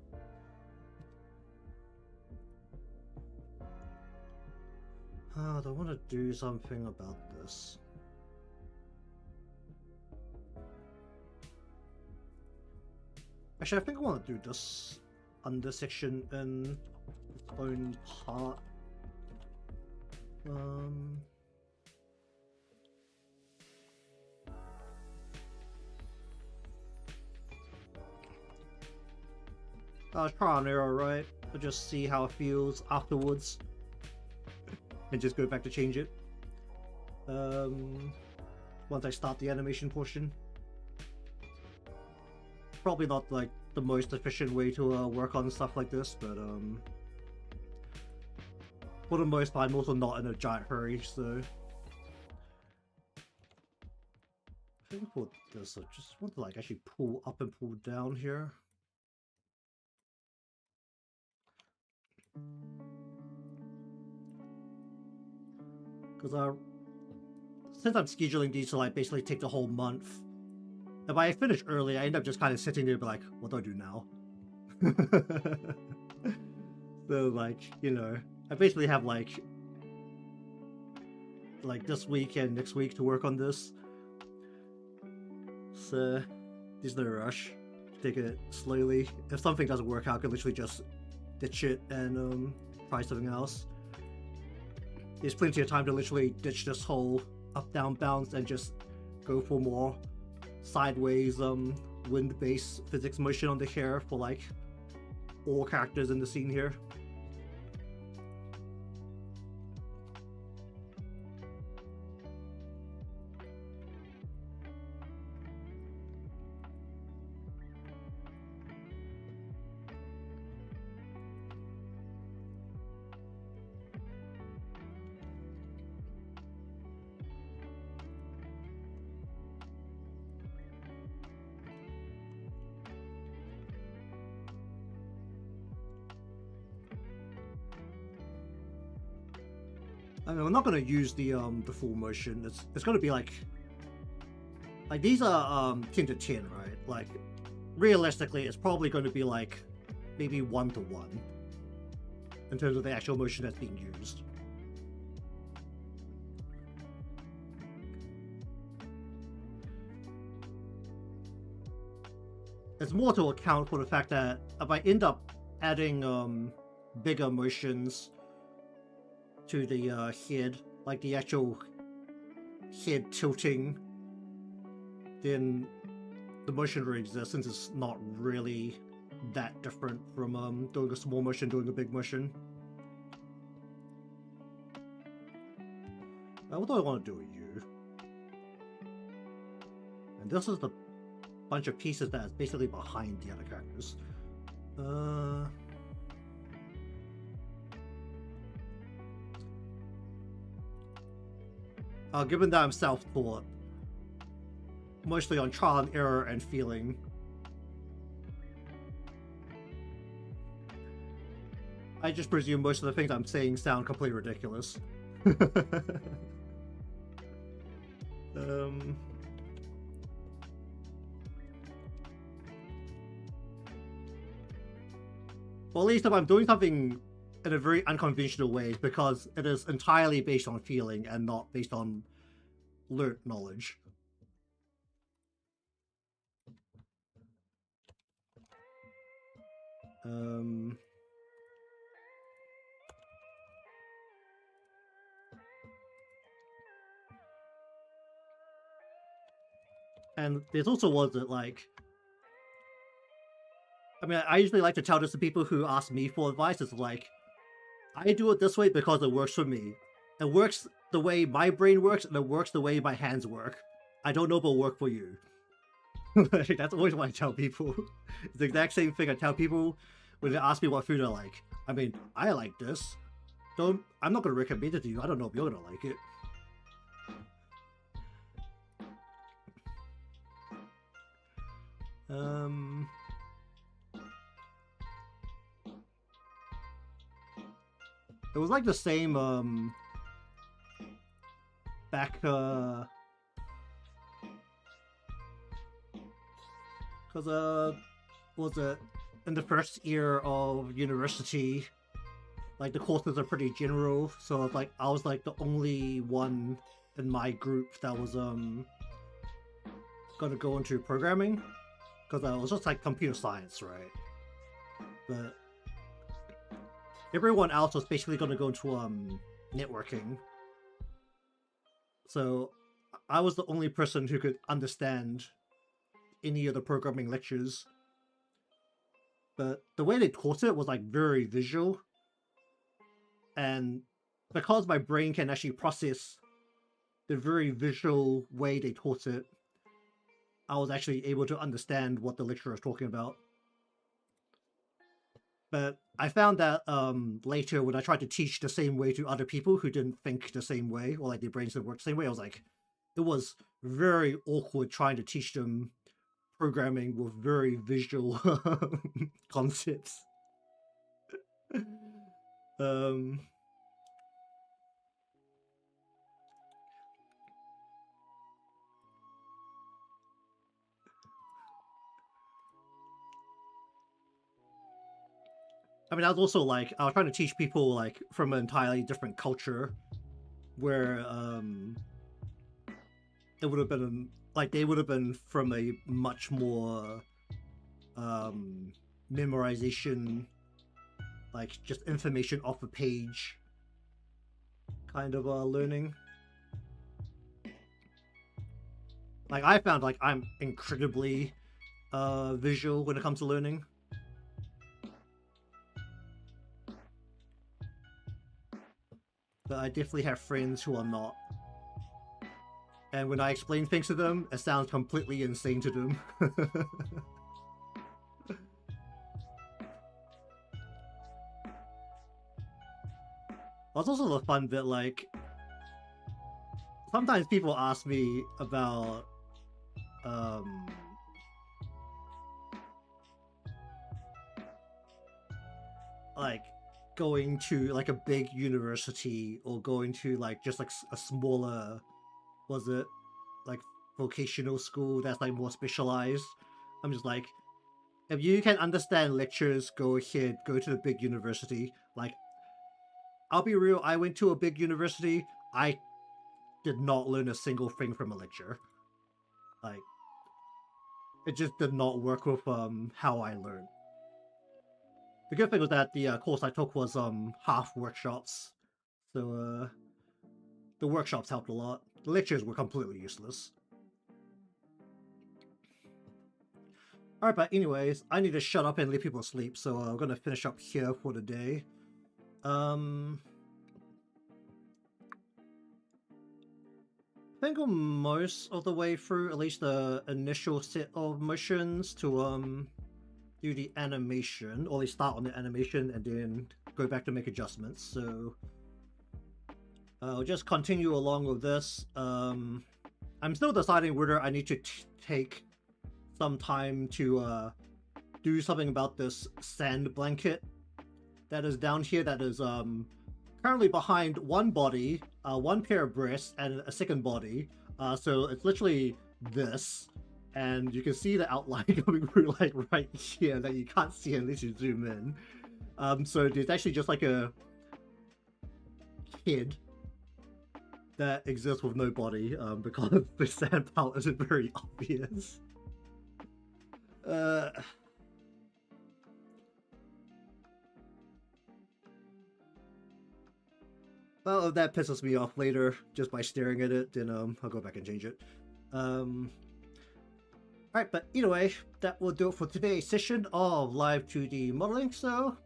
A: I want to do something about this. Actually, I think I want to do this under section in its own part. I'll try an error, right? I'll just see how it feels afterwards. And just go back to change it. Once I start the animation portion. Probably not like the most efficient way to work on stuff like this, but for the most part, I'm also not in a giant hurry, so I think for this, I just want to like actually pull up and pull down here. Because since I'm scheduling these to like basically take the whole month, if I finish early, I end up just kind of sitting there and be like, what do I do now? So like, you know, I basically have like this week and next week to work on this. So there's no rush. Take it slowly. If something doesn't work out, I can literally just ditch it and try something else. There's plenty of time to literally ditch this whole up-down bounce and just go for more sideways wind-based physics motion on the hair for like all characters in the scene here. I mean, I'm not going to use the full motion. It's going to be like these are 10 to 10, right? Like realistically, it's probably going to be like maybe 1 to 1 in terms of the actual motion that's being used. It's more to account for the fact that if I end up adding bigger motions to the head, like the actual head tilting, then the motion resistance is not really that different from doing a small motion, doing a big motion. What do I want to do with you? And this is the bunch of pieces that is basically behind the other characters. Given that I'm self-taught, mostly on trial and error and feeling, I just presume most of the things I'm saying sound completely ridiculous. Well, at least if I'm doing something in a very unconventional way, because it is entirely based on feeling and not based on learned knowledge. And there's also was that, like, I mean, I usually like to tell this to people who ask me for advice. It's like, I do it this way because it works for me. It works the way my brain works, and it works the way my hands work. I don't know if it'll work for you. That's always what I tell people. It's the exact same thing I tell people when they ask me what food I like. I mean, I like this. I'm not going to recommend it to you. I don't know if you're going to like it. It was like the same, back, because, was it in the first year of university, like, the courses are pretty general, so it's like, I was like the only one in my group that was, gonna go into programming, because it was just like computer science, right? But everyone else was basically gonna go into, networking. So I was the only person who could understand any of the programming lectures. But the way they taught it was like very visual. And because my brain can actually process the very visual way they taught it, I was actually able to understand what the lecturer was talking about. But I found that later when I tried to teach the same way to other people who didn't think the same way, or like their brains didn't work the same way, I was like, it was very awkward trying to teach them programming with very visual concepts. I mean, I was also like, I was trying to teach people like from an entirely different culture, where it would have been like they would have been from a much more memorization, like just information off a page kind of learning. Like I found like I'm incredibly visual when it comes to learning. But I definitely have friends who are not. And when I explain things to them, it sounds completely insane to them. It's also the fun bit, like, sometimes people ask me about, like, going to, like, a big university, or going to, like, just, like, a smaller, was it, like, vocational school that's, like, more specialized. I'm just like, if you can understand lectures, go ahead, go to the big university. Like, I'll be real, I went to a big university, I did not learn a single thing from a lecture. Like, it just did not work with how I learned. The good thing was that the course I took was half workshops, so the workshops helped a lot. The lectures were completely useless. Alright, but anyways, I need to shut up and leave people sleep, so I'm gonna finish up here for the day. think I'm most of the way through, at least the initial set of missions to do the animation, or at least start on the animation and then go back to make adjustments. So I'll just continue along with this. I'm still deciding whether I need to take some time to do something about this sand blanket that is down here, that is currently behind one body, one pair of breasts, and a second body. So it's literally this, and you can see the outline coming through like right here that you can't see unless you zoom in. So there's actually just like a kid that exists with no body, because the sand palette isn't very obvious. Well, if that pisses me off later just by staring at it, then I'll go back and change it. Alright, but either way, that will do it for today's session of Live2D modeling. So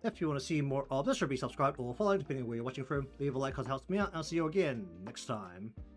A: if you want to see more of this, or be subscribed or followed, depending on where you're watching from, leave a like because it helps me out. I'll see you again next time.